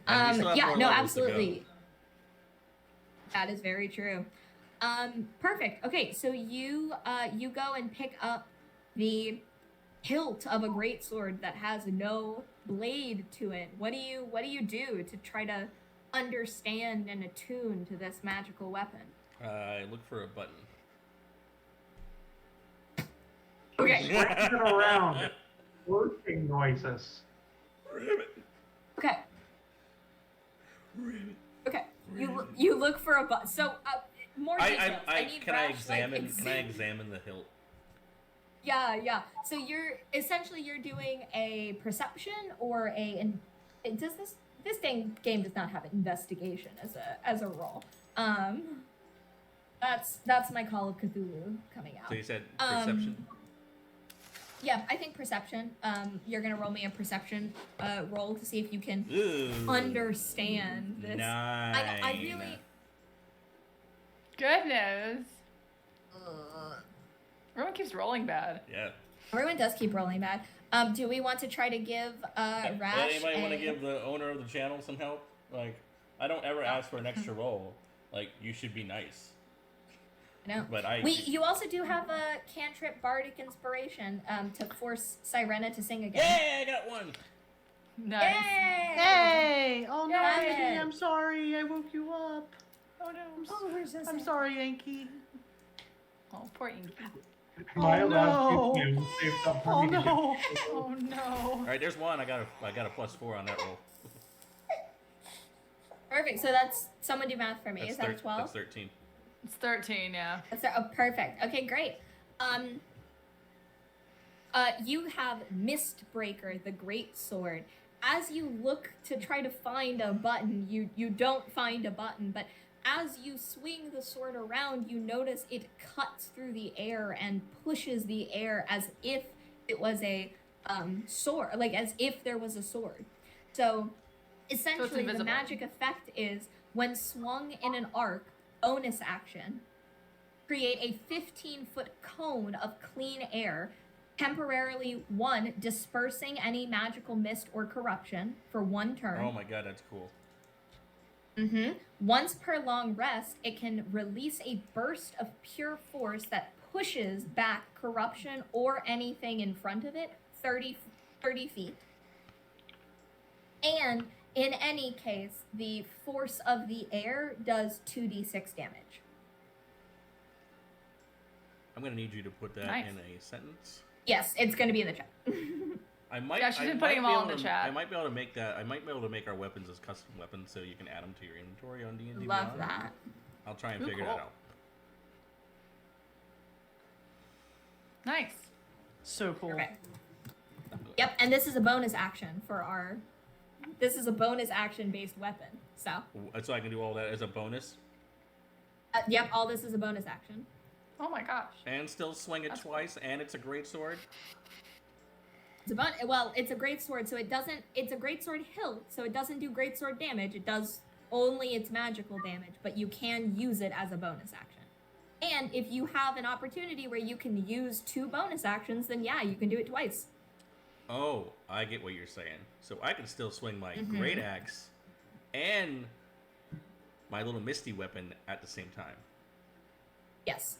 S1: And we still have
S3: Yeah,
S1: more
S3: no,
S1: levels to go.
S3: absolutely. That is very true. Perfect. Okay, so you go and pick up the hilt of a greatsword that has no blade to it. What do you do to try to understand and attune to this magical weapon?
S1: I look for a button.
S3: Okay.
S5: Swings it around. Working noises.
S3: Okay. Okay. You look for a button. So more details. I need
S1: Can I
S3: Rash, like,
S1: examine the hilt?
S3: Yeah. So you're doing a perception or does this game does not have investigation as a role. That's my Call of Cthulhu coming out.
S1: So you said perception.
S3: Yeah, I think perception. You're gonna roll me a perception roll to see if you can
S1: Ooh,
S3: understand this.
S1: Nine.
S3: I really.
S4: Goodness. Everyone keeps rolling bad.
S1: Yeah.
S3: Everyone does keep rolling bad. Do we want to try to give Rash?
S1: Anybody want to give the owner of the channel some help? Like, I don't ever ask for an extra roll. Like, you should be nice.
S3: No.
S1: But
S3: You also do have a cantrip bardic inspiration to force Sirena to sing again.
S1: Yeah, I got one.
S4: Nice.
S3: Yay!
S2: Hey! Oh no,
S3: Yay!
S2: I'm so
S4: Oh no.
S3: Oh, where's this?
S2: I'm sorry, Yankee.
S4: Oh, poor Inky.
S5: My
S2: Oh,
S5: last
S2: no.
S5: game saved up for
S2: Oh
S5: me to
S2: no.
S4: Oh
S1: All
S4: no.
S1: right, there's one. I got a +4 on that roll.
S3: Perfect. So that's someone do math for me. Is that a 12?
S1: That's 13.
S4: It's 13, yeah.
S3: Perfect. Okay, great. You have Mistbreaker, the great sword. As you look to try to find a button, you don't find a button, but as you swing the sword around, you notice it cuts through the air and pushes the air as if it was a sword, like as if there was a sword. So essentially, the
S4: invisible.
S3: magic effect is when swung in an arc, bonus action, create a 15-foot cone of clean air, temporarily, 1, dispersing any magical mist or corruption for 1 turn.
S1: Oh my god, that's cool.
S3: Once per long rest, it can release a burst of pure force that pushes back corruption or anything in front of it 30 feet. And in any case, the force of the air does 2d6 damage.
S1: I'm gonna need you to put that
S4: Nice.
S1: in a sentence.
S3: Yes, it's going to be in the chat.
S1: I might.
S4: Yeah, she's
S1: I
S4: been
S1: might
S4: putting them
S1: be
S4: all
S1: able
S4: in the
S1: to-
S4: chat.
S1: I might be able to make that. I might be able to make our weapons as custom weapons, so you can add them to your inventory on D&D.
S3: Love
S1: Beyond.
S3: that.
S1: I'll try and
S4: Ooh,
S1: figure
S4: cool.
S1: that out.
S4: Nice.
S2: So cool.
S3: Perfect. Yep, and this is a bonus action for our... This is a bonus action-based weapon, so...
S1: So I can do all that as a bonus,
S3: Yep, all this is a bonus action.
S4: Oh my gosh.
S1: and still swing it twice, and it's a great sword.
S3: It's a great sword, so it doesn't... It's a great sword hilt, so it doesn't do great sword damage. It does only its magical damage, but you can use it as a bonus action. And if you have an opportunity where you can use 2 bonus actions, then yeah, you can do it twice.
S1: Oh, I get what you're saying. So I can still swing my great axe and my little misty weapon at the same time.
S3: Yes.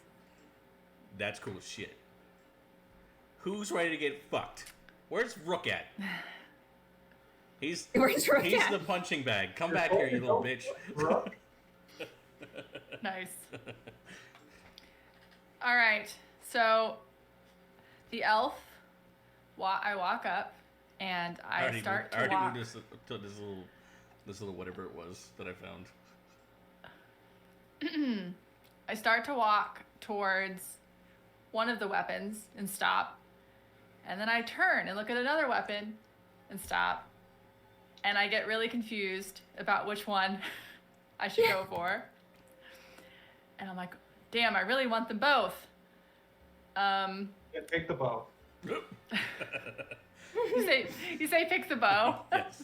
S1: That's cool as shit. Who's ready to get fucked? Where's Rook at?
S3: Where's Rook
S1: he's
S3: at?
S1: the punching bag. Come back here, you little bitch.
S5: Rook?
S4: Nice. All right. So the elf, I walk up and I start to walk.
S1: I already moved this little whatever it was that I found.
S4: I start to walk towards one of the weapons and stop. And then I turn and look at another weapon and stop. And I get really confused about which one I should go for. And I'm like, damn, I really want them both.
S5: Yeah, take the bow.
S4: You say pick the bow.
S1: Yes.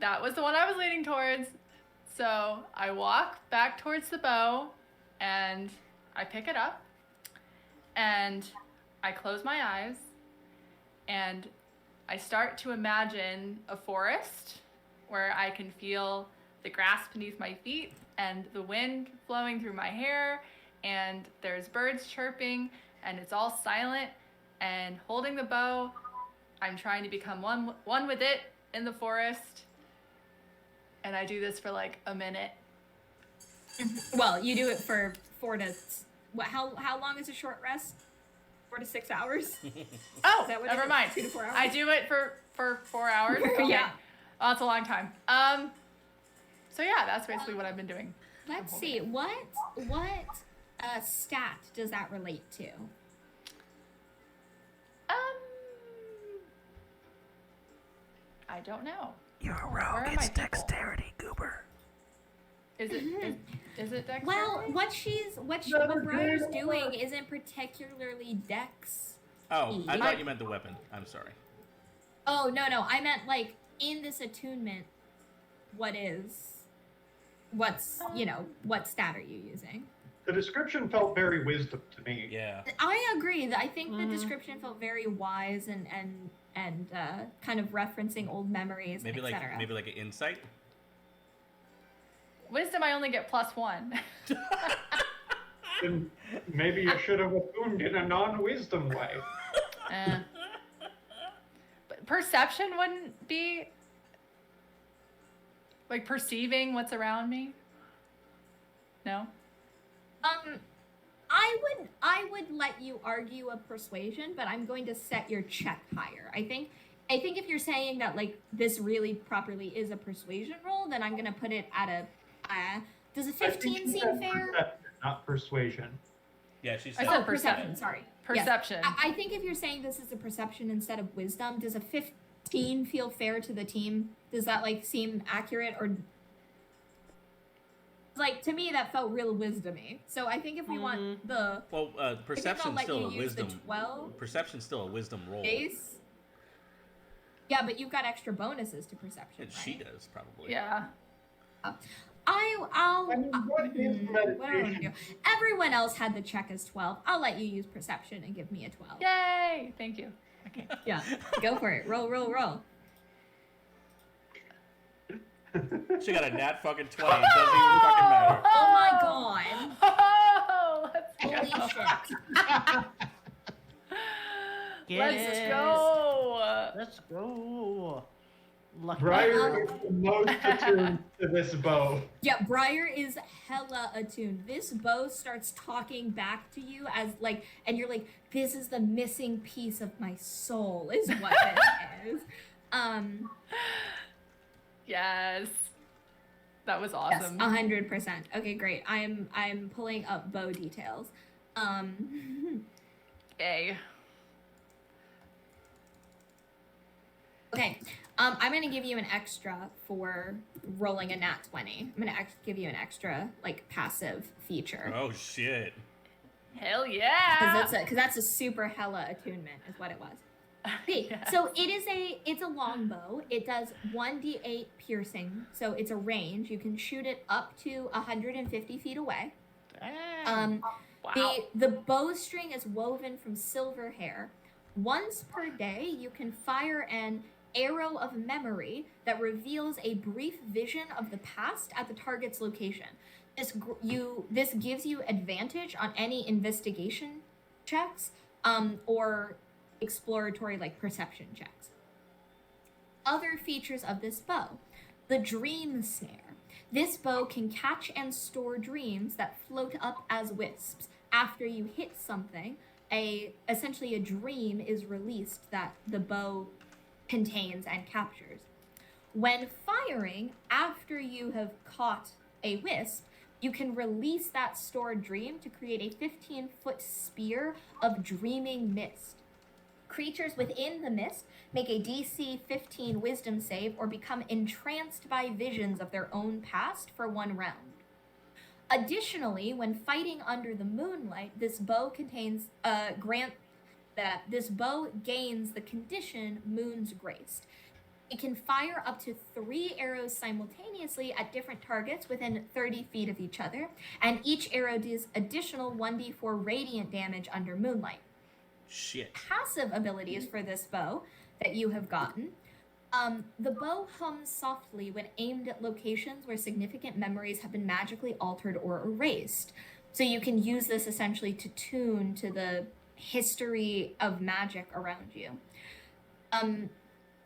S4: That was the one I was leaning towards. So I walk back towards the bow and I pick it up and I close my eyes and I start to imagine a forest where I can feel the grass beneath my feet and the wind flowing through my hair, and there's birds chirping, and it's all silent, and holding the bow, I'm trying to become one with it in the forest, and I do this for like a minute.
S3: Well, you do it for 4 to... How long is a short rest? 4 to 6 hours?
S4: Oh,
S3: Is that what it
S4: never
S3: is?
S4: mind.
S3: 2 to 4 hours?
S4: I do it for 4 hours. Okay.
S3: Yeah.
S4: Oh, that's a long time. So yeah, that's basically what I've been doing.
S3: Let's see. What stat does that relate to?
S4: I don't know.
S6: You're a
S4: Where are
S6: rogue.
S4: my
S6: It's
S4: people?
S6: dexterity, goober.
S4: Is it dexterity?
S3: Well, what Briar's doing isn't particularly dex.
S1: Oh, I thought you meant the weapon. I'm sorry.
S3: Oh, no. I meant, like, in this attunement, what stat are you using?
S5: The description felt very wisdom to me.
S1: Yeah.
S3: I agree. I think the description felt very wise and kind of referencing old memories,
S1: Maybe
S3: etc.
S1: like an insight.
S4: Wisdom, I only get +1.
S5: Then maybe you should have attuned in a non-wisdom way.
S4: But perception wouldn't be like perceiving what's around me. No.
S3: I would let you argue a persuasion, but I'm going to set your check higher. I think if you're saying that like this really properly is a persuasion roll, then I'm gonna put it at a. Does a 15 seem fair?
S5: Perception, not persuasion.
S1: Yeah, she
S4: I
S1: said.
S4: said
S3: Perception. Sorry.
S4: Perception.
S3: Yes. I think if you're saying this is a perception instead of wisdom, does a 15 feel fair to the team? Does that like seem accurate or? Like to me, that felt real wisdomy. So I think if we want the
S1: Well, perception's
S3: let
S1: still
S3: you
S1: a
S3: use the
S1: wisdom.
S3: 12
S1: Perception's still a wisdom roll.
S3: base. Yeah, but you've got extra bonuses to perception, right?
S1: She does probably.
S4: Yeah.
S3: I'll
S5: I mean, what is
S3: what do I want to
S5: meditation?
S3: do? Everyone else had the check as 12. I'll let you use perception and give me a 12.
S4: Yay! Thank you. Okay.
S3: Yeah, go for it. Roll.
S1: She got a nat fucking 20. It doesn't even fucking matter.
S3: Oh my god.
S4: Oh, let's go.
S3: Holy shit.
S4: Let's go.
S2: Let's go. Lucky.
S5: Briar is the most attuned to this bow.
S3: Yeah, Briar is hella attuned. This bow starts talking back to you as like, and you're like, this is the missing piece of my soul, is what this is.
S4: Yes. That was
S3: Yes,
S4: awesome.
S3: 100%. Okay, great. I'm pulling up bow details.
S4: Yay.
S3: Okay, I'm gonna give you an extra for rolling a nat 20. I'm gonna give you an extra like passive feature.
S1: Oh shit.
S4: Hell yeah.
S3: Because that's a super hella attunement is what it was. Okay,
S4: Yes.
S3: so it's a longbow. It does 1d8 piercing, so it's a range. You can shoot it up to 150 feet away.
S2: Damn.
S4: Wow.
S3: The bowstring is woven from silver hair. Once per day, you can fire an arrow of memory that reveals a brief vision of the past at the target's location. This gives you advantage on any investigation checks or exploratory like perception checks. Other features of this bow: the dream snare. This bow can catch and store dreams that float up as wisps. After you hit something, essentially a dream is released that the bow contains and captures. When firing, after you have caught a wisp, you can release that stored dream to create a 15-foot spear of dreaming mist. Creatures within the mist make a DC 15 wisdom save or become entranced by visions of their own past for 1 round. Additionally, when fighting under the moonlight, this bow gains the condition Moon's Graced. It can fire up to 3 arrows simultaneously at different targets within 30 feet of each other, and each arrow does additional 1d4 radiant damage under moonlight.
S1: Shit.
S3: Passive abilities for this bow that you have gotten. The bow hums softly when aimed at locations where significant memories have been magically altered or erased. So you can use this essentially to tune to the history of magic around you.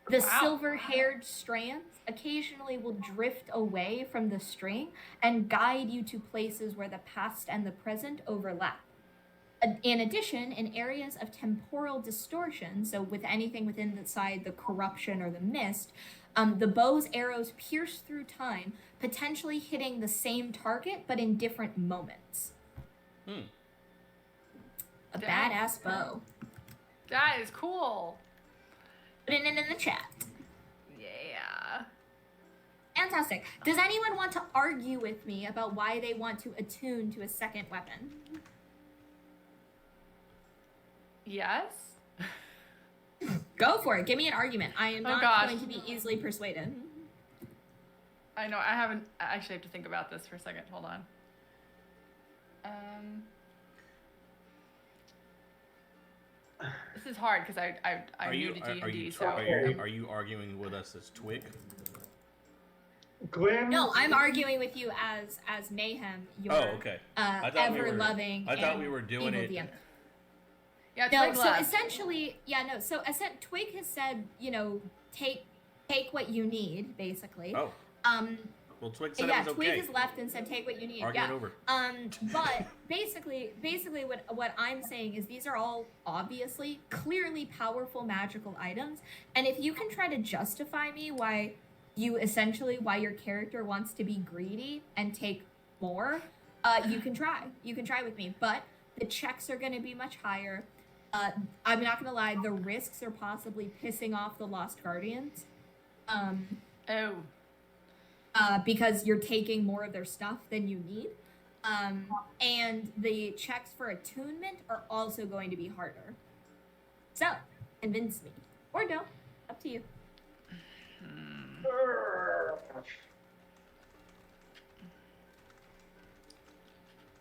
S3: The silver-haired strands occasionally will drift away from the string and guide you to places where the past and the present overlap. In addition, in areas of temporal distortion, so with anything within the corruption or the mist, the bow's arrows pierce through time, potentially hitting the same target but in different moments. A
S4: Damn.
S3: badass bow.
S4: That is cool.
S3: Put it in the chat.
S4: Yeah.
S3: Fantastic. Does anyone want to argue with me about why they want to attune to a second weapon?
S4: Yes.
S3: Go for it. Give me an argument. I am not
S4: gosh.
S3: going to be easily persuaded.
S4: I know. I haven't. I actually have to think about this for a second. Hold on. This is hard because I'm new to D&D, so
S1: Are you arguing with us as Twig?
S5: Glim.
S3: No, I'm arguing with you as Mayhem, your
S1: Okay. I thought we were-
S3: ever-loving.
S1: I thought
S3: and
S1: we were doing
S3: evil
S1: it-
S3: DM.
S4: yeah.
S3: No,
S4: Twig
S3: so
S4: left.
S3: essentially, Twig has said, take what you need, basically.
S1: Oh. Well, Twig said
S3: Yeah,
S1: it was
S3: Twig
S1: okay.
S3: has left and said take what you need.
S1: Argue
S3: yeah.
S1: it over.
S3: But basically what I'm saying is these are all obviously clearly powerful magical items, and if you can try to justify me why your character wants to be greedy and take more, you can try. You can try with me, but the checks are going to be much higher. I'm not going to lie, the risks are possibly pissing off the Lost Guardians.
S4: Oh.
S3: Because you're taking more of their stuff than you need. And the checks for attunement are also going to be harder. So, convince me. Or don't. Up to you.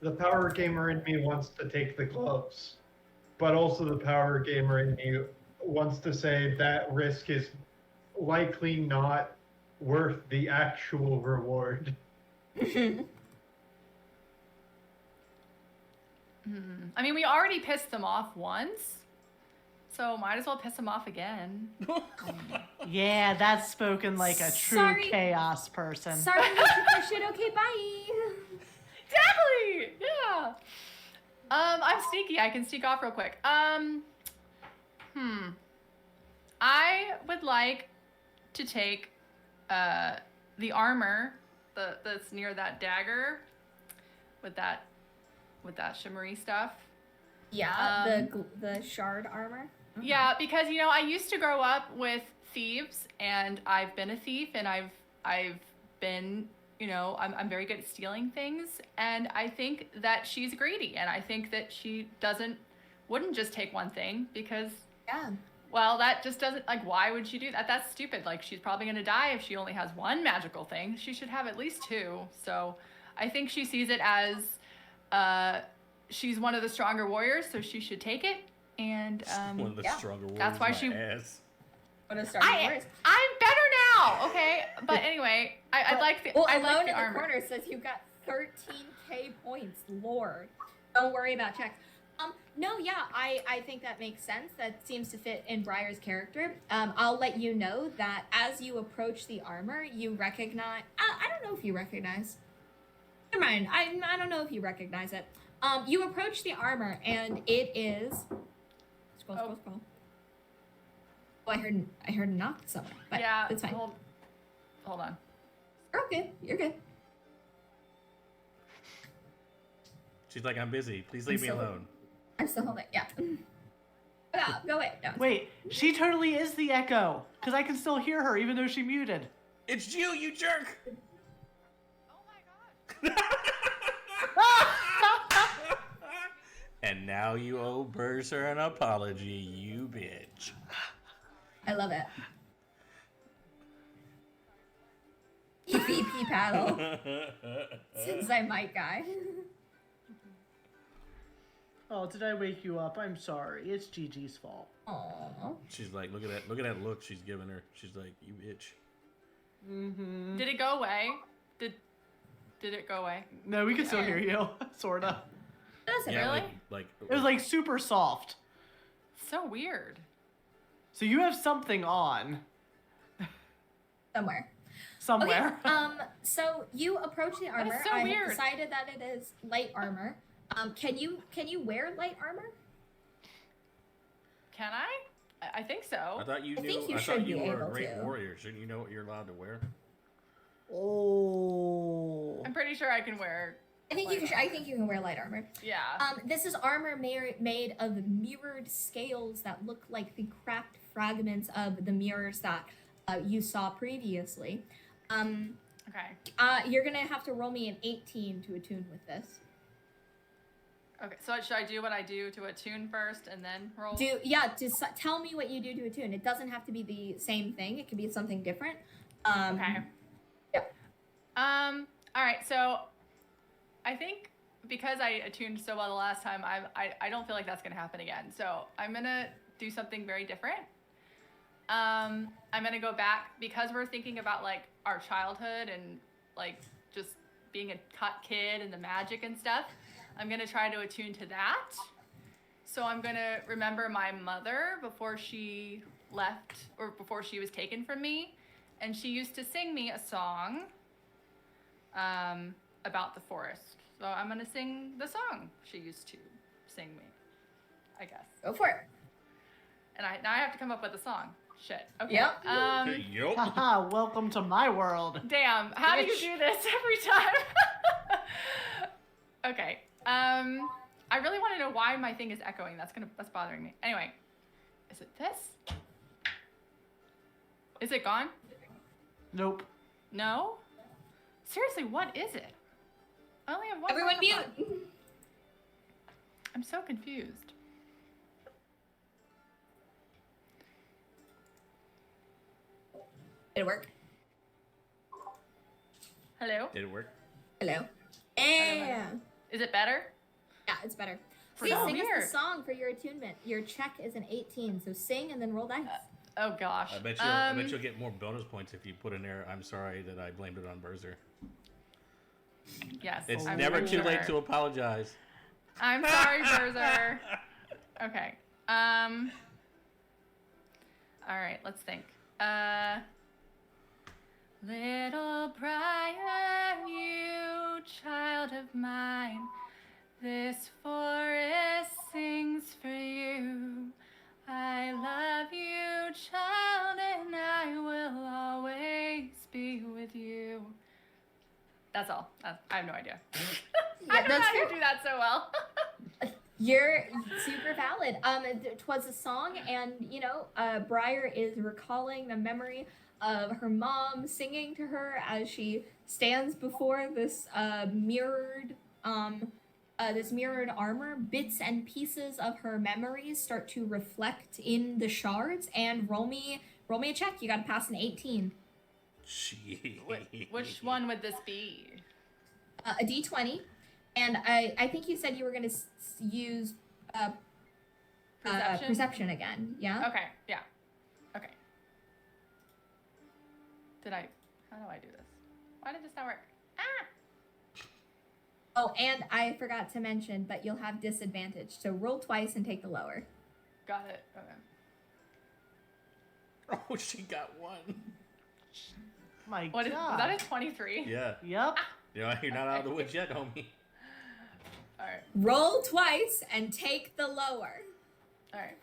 S5: The power gamer in me wants to take the gloves, but also the power gamer in me wants to say that risk is likely not worth the actual reward.
S4: I mean, we already pissed them off once, so might as well piss them off again.
S2: Yeah, that's spoken like a true
S3: Sorry.
S2: chaos person.
S3: Sorry, Mr. Shit. Okay, bye.
S4: Exactly. Yeah. I'm sneaky. I can sneak off real quick. I would like to take the armor that's near that dagger with that shimmery stuff.
S3: Yeah, the shard armor.
S4: Yeah, because I used to grow up with thieves, and I've been a thief, and I've been I'm very good at stealing things, and I think that she's greedy, and I think that she wouldn't just take one thing because
S3: Yeah.
S4: well, that just doesn't, why would she do that? That's stupid. She's probably going to die if she only has one magical thing. She should have at least two. So I think she sees it as she's one of the stronger warriors, so she should take it. And
S1: One of the stronger warriors.
S4: that's why
S1: my
S4: she-
S1: ass.
S3: What a start.
S4: I'm better now, okay? But anyway, I'd like the
S3: Well,
S4: I'd like
S3: alone
S4: the
S3: in the
S4: armor.
S3: corner says you've got 13k points. Lord, don't worry about checks. No, yeah, I think that makes sense. That seems to fit in Briar's character. I'll let you know that as you approach the armor, you recognize. I don't know if you recognize. Never mind. I don't know if you recognize it. You approach the armor, and it is. Scroll. Oh, I heard a knock somewhere, but
S4: Yeah,
S3: it's fine.
S4: hold on.
S3: You're okay. You're good.
S1: She's like, I'm busy. Please leave me
S3: So-
S1: alone.
S3: I'm still holding. Yeah. Go away. No.
S2: Wait, she totally is the echo, because I can still hear her even though she muted.
S1: It's you jerk!
S4: Oh my god.
S1: And now you owe Bursar an apology, you bitch.
S3: I love it. EVP paddle. Since I might guy.
S2: Oh, did I wake you up? I'm sorry. It's Gigi's fault.
S3: Aww.
S1: She's like, look at that look she's giving her. She's like, you bitch.
S4: Did it go away? Did it go away?
S2: No, we can still hear you. Sorta.
S3: Doesn't
S1: Yeah,
S3: really.
S1: like
S2: It was like super soft.
S4: So weird.
S2: So you have something on
S3: Somewhere.
S2: somewhere.
S3: Okay. So you approach the armor.
S4: so
S3: I
S4: weird.
S3: have decided that it is light armor. Can you wear light armor?
S4: Can I? I think so.
S1: I thought you
S3: I
S1: knew.
S3: think you
S1: I
S3: should
S1: thought you
S3: be
S1: were a
S3: able
S1: great
S3: to.
S1: warrior. Shouldn't you know what you're allowed to wear?
S2: Oh.
S4: I'm pretty sure I can wear.
S3: I think you can wear light armor.
S4: Yeah.
S3: This is armor made of mirrored scales that look like the cracked fragments of the mirrors that you saw previously.
S4: Okay.
S3: You're gonna have to roll me an 18 to attune with this.
S4: Okay. So should I do what I do to attune first and then roll?
S3: Just tell me what you do to attune. It doesn't have to be the same thing. It could be something different.
S4: Okay.
S3: Yeah.
S4: All right. So, I think because I attuned so well the last time, I don't feel like that's gonna happen again. So I'm gonna do something very different. I'm gonna go back because we're thinking about our childhood and just being a cut kid and the magic and stuff. I'm gonna try to attune to that. So I'm gonna remember my mother before she left or before she was taken from me, and she used to sing me a song. about the forest. So I'm gonna sing the song she used to sing me, I guess.
S3: Go for it.
S4: And now I have to come up with a song. Shit. Okay.
S3: Yep.
S1: Yup.
S2: Haha, welcome to my world.
S4: Damn. How do you
S2: Bitch.
S4: do this every time? Okay. I really want to know why my thing is echoing. That's bothering me. Anyway, is it this? Is it gone?
S2: Nope.
S4: No. Seriously, what is it? I only have one.
S3: Everyone
S4: microphone.
S3: mute.
S4: I'm so confused.
S3: Did it work?
S4: Hello?
S1: Did it work?
S3: Hello. Yeah.
S4: Is it better?
S3: Yeah, it's better. Please
S4: So
S3: sing
S4: weird.
S3: us the song for your attunement. Your check is an 18, so sing and then roll dice.
S4: Oh gosh.
S1: I bet you'll get more bonus points if you put in there. I'm sorry that I blamed it on Berzer.
S4: Yes.
S1: It's
S4: I'm
S1: never
S4: pretty
S1: too late
S4: sure.
S1: to apologize.
S4: I'm sorry, Berzer. Okay. All right, let's think. Little Briar, you child of mine, this forest sings for you. I love you, child, and I will always be with you. That's all. I have no idea. I don't know
S3: that's
S4: how you
S3: fair.
S4: do that so well.
S3: You're super valid. It was a song, and Briar is recalling the memory of her mom singing to her as she stands before this mirrored armor. Bits and pieces of her memories start to reflect in the shards. And roll me a check. You got to pass an 18.
S4: Which one would this be?
S3: A D20. And I think you said you were going to use perception again. Yeah.
S4: Okay, yeah. Okay. How do I do this? Why did this not work? Ah!
S3: Oh, and I forgot to mention that you'll have disadvantage. So roll twice and take the lower.
S4: Got it. Okay.
S1: Oh, she got one.
S2: My
S4: Was
S2: God.
S4: that a 23?
S1: Yeah.
S2: Yep.
S1: You're not out of the woods yet, homie.
S4: Alright.
S3: Roll twice and take the lower.
S4: Alright.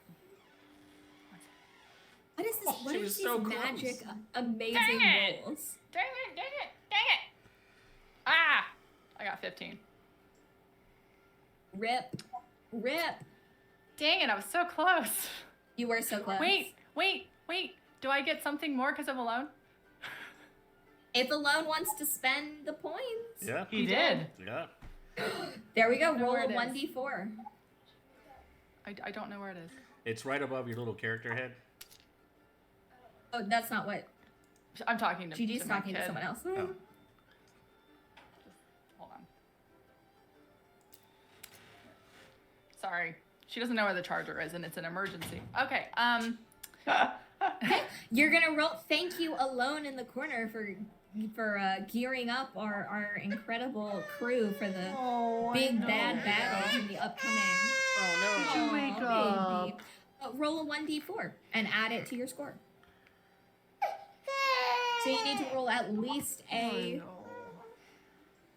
S3: What is this?
S1: Oh,
S3: What
S1: she
S3: are
S1: was
S3: these
S1: so
S3: magic,
S1: close.
S3: amazing
S4: Dang it!
S3: rolls?
S4: Dang it! Dang it! Dang it! Ah! I got 15.
S3: Rip.
S4: Dang it, I was so close.
S3: You were so close.
S4: Wait. Do I get something more because I'm alone?
S3: If Alone wants to spend the points.
S1: Yeah.
S2: He did.
S1: Yeah.
S3: There we go.
S4: know
S3: Roll
S4: where
S3: a
S4: it is.
S3: 1d4.
S4: I don't know where it is.
S1: It's right above your little character head.
S3: Oh, that's not what.
S4: I'm talking to
S3: Gigi's
S4: my
S3: talking to
S4: kid.
S3: someone else.
S1: Oh.
S4: Hold on. Sorry. She doesn't know where the charger is, and it's an emergency. Okay,
S3: You're gonna roll. Thank you, Alone in the corner, for gearing up our incredible crew for the
S2: Oh,
S3: big bad battles in the upcoming.
S1: Oh
S2: Did you wake up?
S3: Baby. Roll a 1d4 and add it to your score. So you need to roll at least a.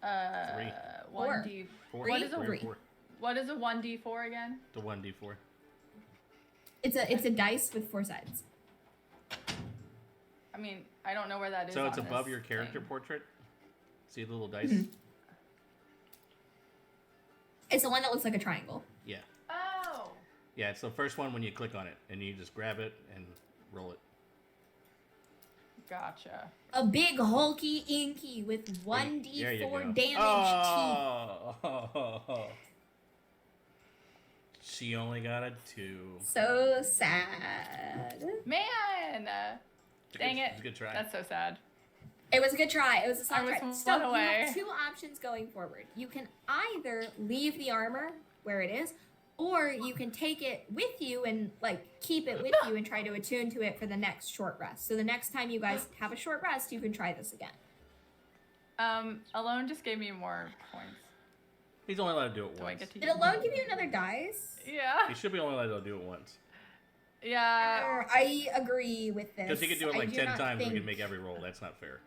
S1: Three.
S4: 1D.
S1: Four.
S4: What is a
S3: Three.
S1: Four.
S4: What is a 1D4 again?
S1: The 1d4.
S3: It's a dice with 4 sides.
S4: I mean, I don't know where that is.
S1: So it's
S4: on
S1: above
S4: this
S1: your character
S4: thing.
S1: portrait. See the little dice?
S3: Mm-hmm. It's the one that looks like a triangle.
S1: Yeah.
S4: Oh.
S1: Yeah, it's the first one when you click on it, and you just grab it and roll it.
S4: Gotcha.
S3: A big hulky inky with 1d4
S1: There you go.
S3: damage
S1: Oh. She only got a 2.
S3: teeth. So sad.
S4: Man. Dang it.
S1: It's a good try.
S4: That's so sad.
S3: It was a good try. It was a
S4: I
S3: solid
S4: was
S3: try.
S4: one
S3: So you
S4: away.
S3: have 2 options going forward. You can either leave the armor where it is, or you can take it with you and keep it with you and try to attune to it for the next short rest. So the next time you guys have a short rest, you can try this again.
S4: Alone just gave me more points.
S1: He's only allowed to do it
S4: Do I
S1: once.
S4: get to
S3: Did Alone give you another dice?
S4: Yeah.
S1: He should be only allowed to do it once.
S4: Yeah.
S3: I agree with this.
S1: Because he could do it
S3: I
S1: like
S3: do
S1: 10
S3: not
S1: times, we
S3: think-
S1: can make every roll. That's not fair.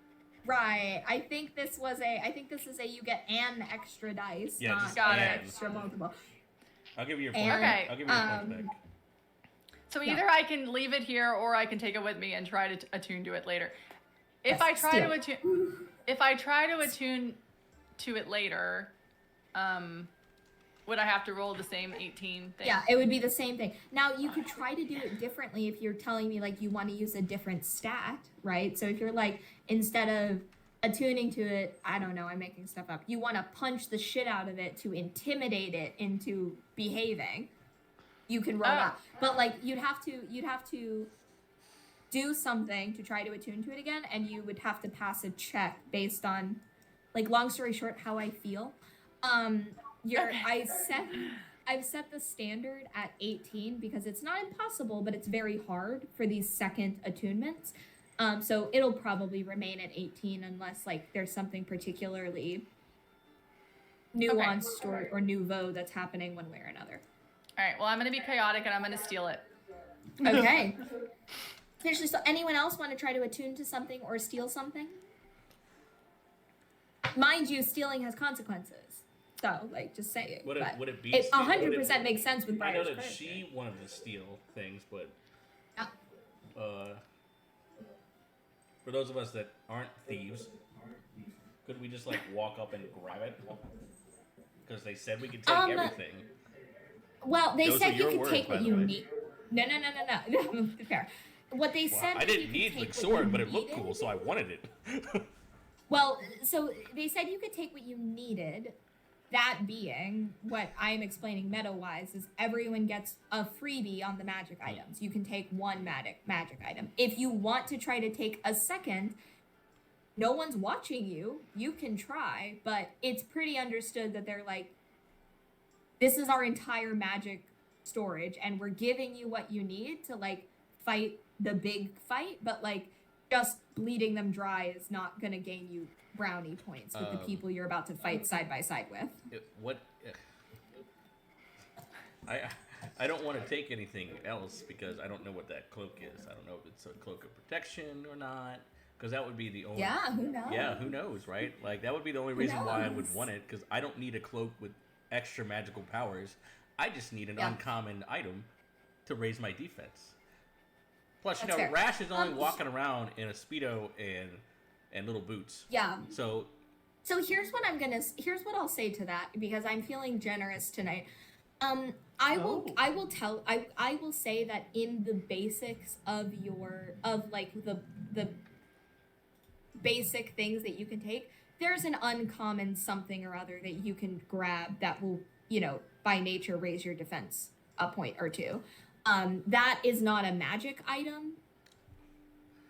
S3: Right. I think this is a you get an extra dice,
S1: Yeah,
S3: not
S1: just
S4: got
S3: an
S4: it.
S3: extra multiple.
S1: I'll give you your
S3: And,
S1: points. I'll give you your points back.
S4: So
S3: Yeah.
S4: either I can leave it here or I can take it with me and try to attune to it later. If
S3: Yes,
S4: I try
S3: steal.
S4: to attune, if I try to attune to it later, would I have to roll the same 18 thing?
S3: Yeah, it would be the same thing. Now, you could try to do it differently if you're telling me, like, you want to use a different stat, right? So if you're, like, instead of attuning to it, I don't know, I'm making stuff up, you want to punch the shit out of it to intimidate it into behaving, you can roll that. But, like, you'd have to do something to try to attune to it again, and you would have to pass a check based on, like, long story short, how I feel. I've set the standard at 18 because it's not impossible, but it's very hard for these second attunements. So it'll probably remain at 18 unless, like, there's something particularly nuanced or nouveau that's happening one way or another.
S4: All right. Well, I'm going to be chaotic and I'm going to steal it.
S3: Okay. Seriously, so anyone else want to try to attune to something or steal something? Mind you, stealing has consequences. So, like, just say it.
S1: Would it be?
S3: It
S1: steal-
S3: 100% makes sense with
S1: I
S3: Briar's
S1: know that
S3: character.
S1: she wanted to steal things, but
S3: Yeah.
S1: for those of us that aren't thieves, could we just like walk up and grab it? Because they said we could take everything.
S3: Well, they
S1: Those
S3: said
S1: are
S3: you
S1: your
S3: could
S1: words,
S3: take
S1: by
S3: what
S1: the
S3: you
S1: way.
S3: need. No. Fair. What they said.
S1: I
S3: was
S1: didn't
S3: you could
S1: need
S3: take
S1: the
S3: what
S1: sword,
S3: you
S1: but it looked
S3: needed.
S1: cool, so I wanted it.
S3: Well, so they said you could take what you needed. That being what I'm explaining meta-wise is everyone gets a freebie on the magic items. You can take one magic item. If you want to try to take a second, no one's watching you. You can try, but it's pretty understood that they're like, this is our entire magic storage, and we're giving you what you need to, like, fight the big fight, but, like, just bleeding them dry is not going to gain you brownie points with the people you're about to fight side by side with.
S1: I don't want to take anything else because I don't know what that cloak is. I don't know if it's a cloak of protection or not. Because that would be the only.
S3: Yeah, who knows?
S1: Yeah, who knows, right? Like that would be the only reason why I would
S3: knows?
S1: want it. Because I don't need a cloak with extra magical powers. I just need an uncommon item to raise my defense. Plus,
S3: That's fair.
S1: Rash is only walking around in a Speedo and little boots.
S3: Yeah.
S1: So
S3: here's what I'll say to that because I'm feeling generous tonight. I will say that in the basics of the basic things that you can take, there's an uncommon something or other that you can grab that will, by nature raise your defense a point or two. That is not a magic item.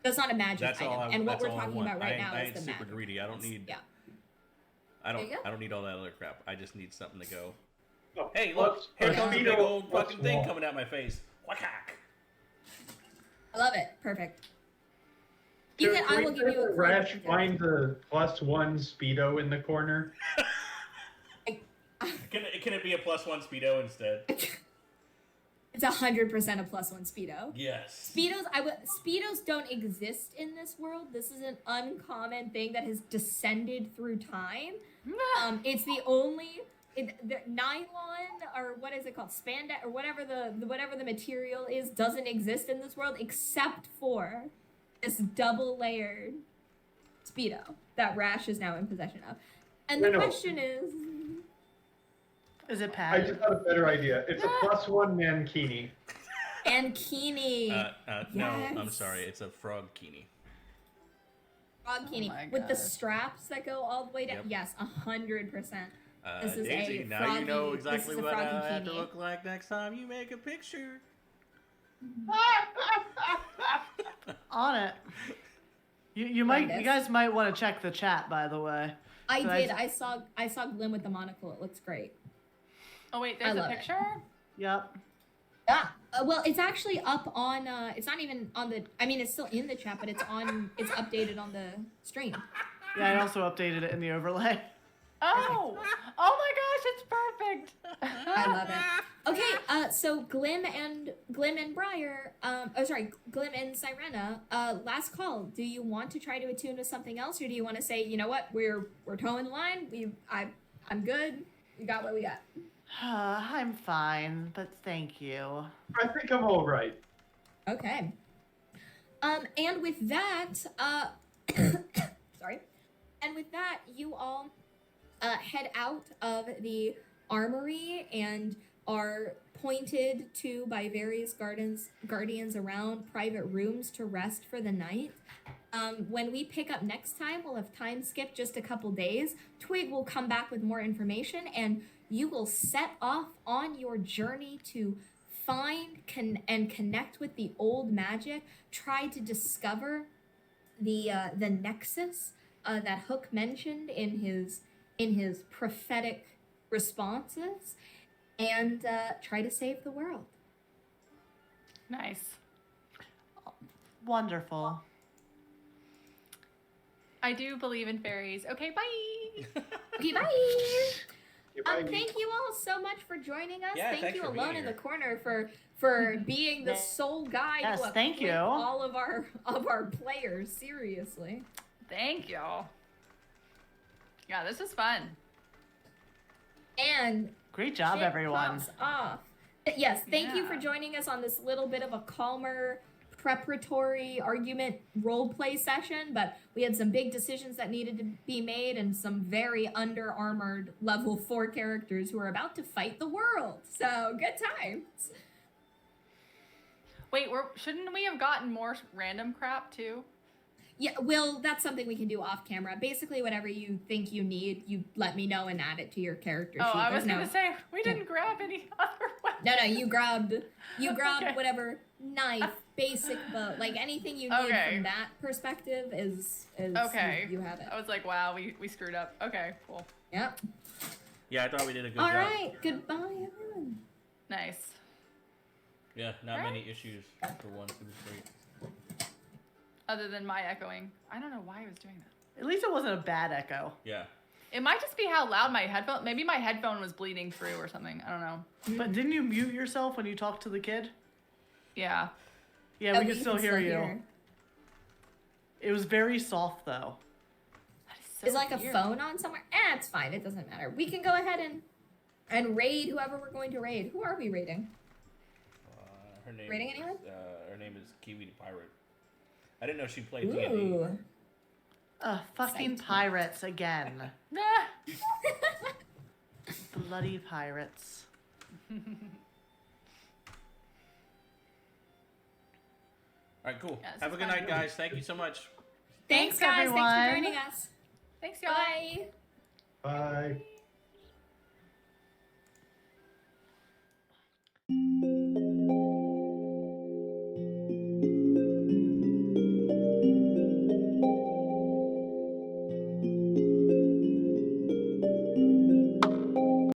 S3: That's not a magic item. And what we're talking about right now
S1: I
S3: is
S1: ain't
S3: the
S1: super
S3: magic.
S1: greedy. I don't need.
S3: Yeah.
S1: I
S3: There you go.
S1: don't need all that other crap. I just need something to go.
S5: Oh,
S1: Hey, look! Here comes a big
S5: Speedo
S1: old
S5: plus
S1: fucking thing
S5: wall.
S1: coming out my face. Whack!
S3: I love it. Perfect.
S5: Can
S3: I will
S5: we
S3: give you a
S5: Rash
S3: credit.
S5: find the +1 Speedo in the corner.
S1: Can it be a +1 Speedo instead?
S3: It's 100% a +1 Speedo.
S1: Yes.
S3: Speedos don't exist in this world. This is an uncommon thing that has descended through time. It's the only the nylon or what is it called, spandex or whatever the material is doesn't exist in this world except for this double layered Speedo that Rash is now in possession of. And the question is
S2: Is it
S5: I
S2: padded?
S5: just had a better idea. It's a +1 mankini.
S3: Ankini.
S1: No, I'm
S3: Yes.
S1: sorry. It's a frog kini.
S3: Frog Kini
S4: my
S3: with the
S4: God.
S3: straps that go all the way down.
S1: Yep.
S3: Yes, 100%. This is
S1: Daisy,
S3: a
S1: now
S3: froggy,
S1: you know
S3: this
S1: exactly
S3: is a
S1: what
S3: froggy
S1: I have to
S3: kini.
S1: look like next time you make a picture.
S2: On it. You
S3: Brandis.
S2: guys might want to check the chat, by the way.
S3: I
S2: So
S3: did. I saw Glim with the monocle. It looks great.
S4: Oh wait,
S3: I
S4: there's a
S3: love it.
S4: picture?
S2: Yep.
S3: Yeah. Well, it's actually up on. It's not even on the. I mean, it's still in the chat, but it's on. It's updated on the stream.
S2: Yeah, I also updated it in the overlay.
S4: Oh! Oh my gosh, it's perfect!
S3: I love it. Okay, so Glim and Briar, Glim and Sirena, last call. Do you want to try to attune to something else, or do you want to say, you know what, we're towing the line. I'm good. We got what we got.
S2: I'm fine, but thank you.
S5: I think I'm all right.
S3: Okay. And with that, sorry. And with that, you all head out of the armory and are pointed to by various guardians around private rooms to rest for the night. When we pick up next time, we'll have time skipped just a couple days. Twig will come back with more information, and you will set off on your journey to find and connect with the old magic. Try to discover the nexus that Hook mentioned in his prophetic responses, and try to save the world.
S4: Nice.
S2: Wonderful.
S4: I do believe in fairies. Okay, bye.
S3: Okay, bye.
S5: Goodbye.
S3: Thank you all so much for joining us.
S1: Yeah,
S3: thank
S1: thanks
S3: you,
S1: for being
S3: Alone in
S1: here.
S3: the Corner, for being the sole guide
S2: Yes,
S3: to
S2: thank
S3: equip
S2: you.
S3: all of our players. Seriously.
S4: Thank you. Yeah, this is fun.
S3: And
S2: Great job,
S3: shit
S2: everyone.
S3: pops off. Yes, thank you for
S4: Yeah.
S3: joining us on this little bit of a calmer preparatory argument role play session, but we had some big decisions that needed to be made and some very under armored level 4 characters who are about to fight the world. So good times.
S4: Wait, shouldn't we have gotten more random crap too?
S3: Yeah, well, that's something we can do off camera. Basically, whatever you think you need, you let me know and add it to your character sheet.
S4: Oh, I was
S3: There's
S4: gonna say we didn't grab any other weapons.
S3: No, you grabbed
S4: Okay.
S3: whatever knife, basic bow, like anything you need
S4: Okay.
S3: from that perspective is
S4: Okay.
S3: you have it.
S4: I was like, wow, we screwed up. Okay, cool.
S3: Yep.
S1: Yeah, I thought we did a good
S3: All
S1: job.
S3: right. Goodbye, everyone.
S4: Nice.
S1: Yeah, not
S4: Alright.
S1: many issues for once. It was great.
S4: Other than my echoing. I don't know why I was doing that.
S2: At least it wasn't a bad echo.
S1: Yeah.
S4: It might just be how loud my headphone. Maybe my headphone was bleeding through or something. I don't know.
S2: But didn't you mute yourself when you talked to the kid?
S4: Yeah.
S2: Yeah,
S3: Oh,
S2: we can still hear you. It was very soft, though.
S4: That is so
S3: Is like
S4: weird.
S3: a phone on somewhere? It's fine. It doesn't matter. We can go ahead and raid whoever we're going to raid. Who are we raiding?
S1: Her name.
S3: Rating anyone?
S1: Her name is Kiwi the Pirate. I didn't know she played D&D.
S3: Ooh.
S2: Fucking
S3: Psyched.
S2: pirates again.
S4: Nah.
S2: Bloody pirates.
S1: All right, cool.
S4: Yeah, this
S1: Have a
S4: is
S1: good
S4: fun.
S1: night, guys. Thank you so much.
S3: Thanks,
S2: Thanks,
S3: guys. Thanks for
S2: everyone.
S3: joining us.
S4: Thanks, y'all.
S3: Bye.
S5: Bye.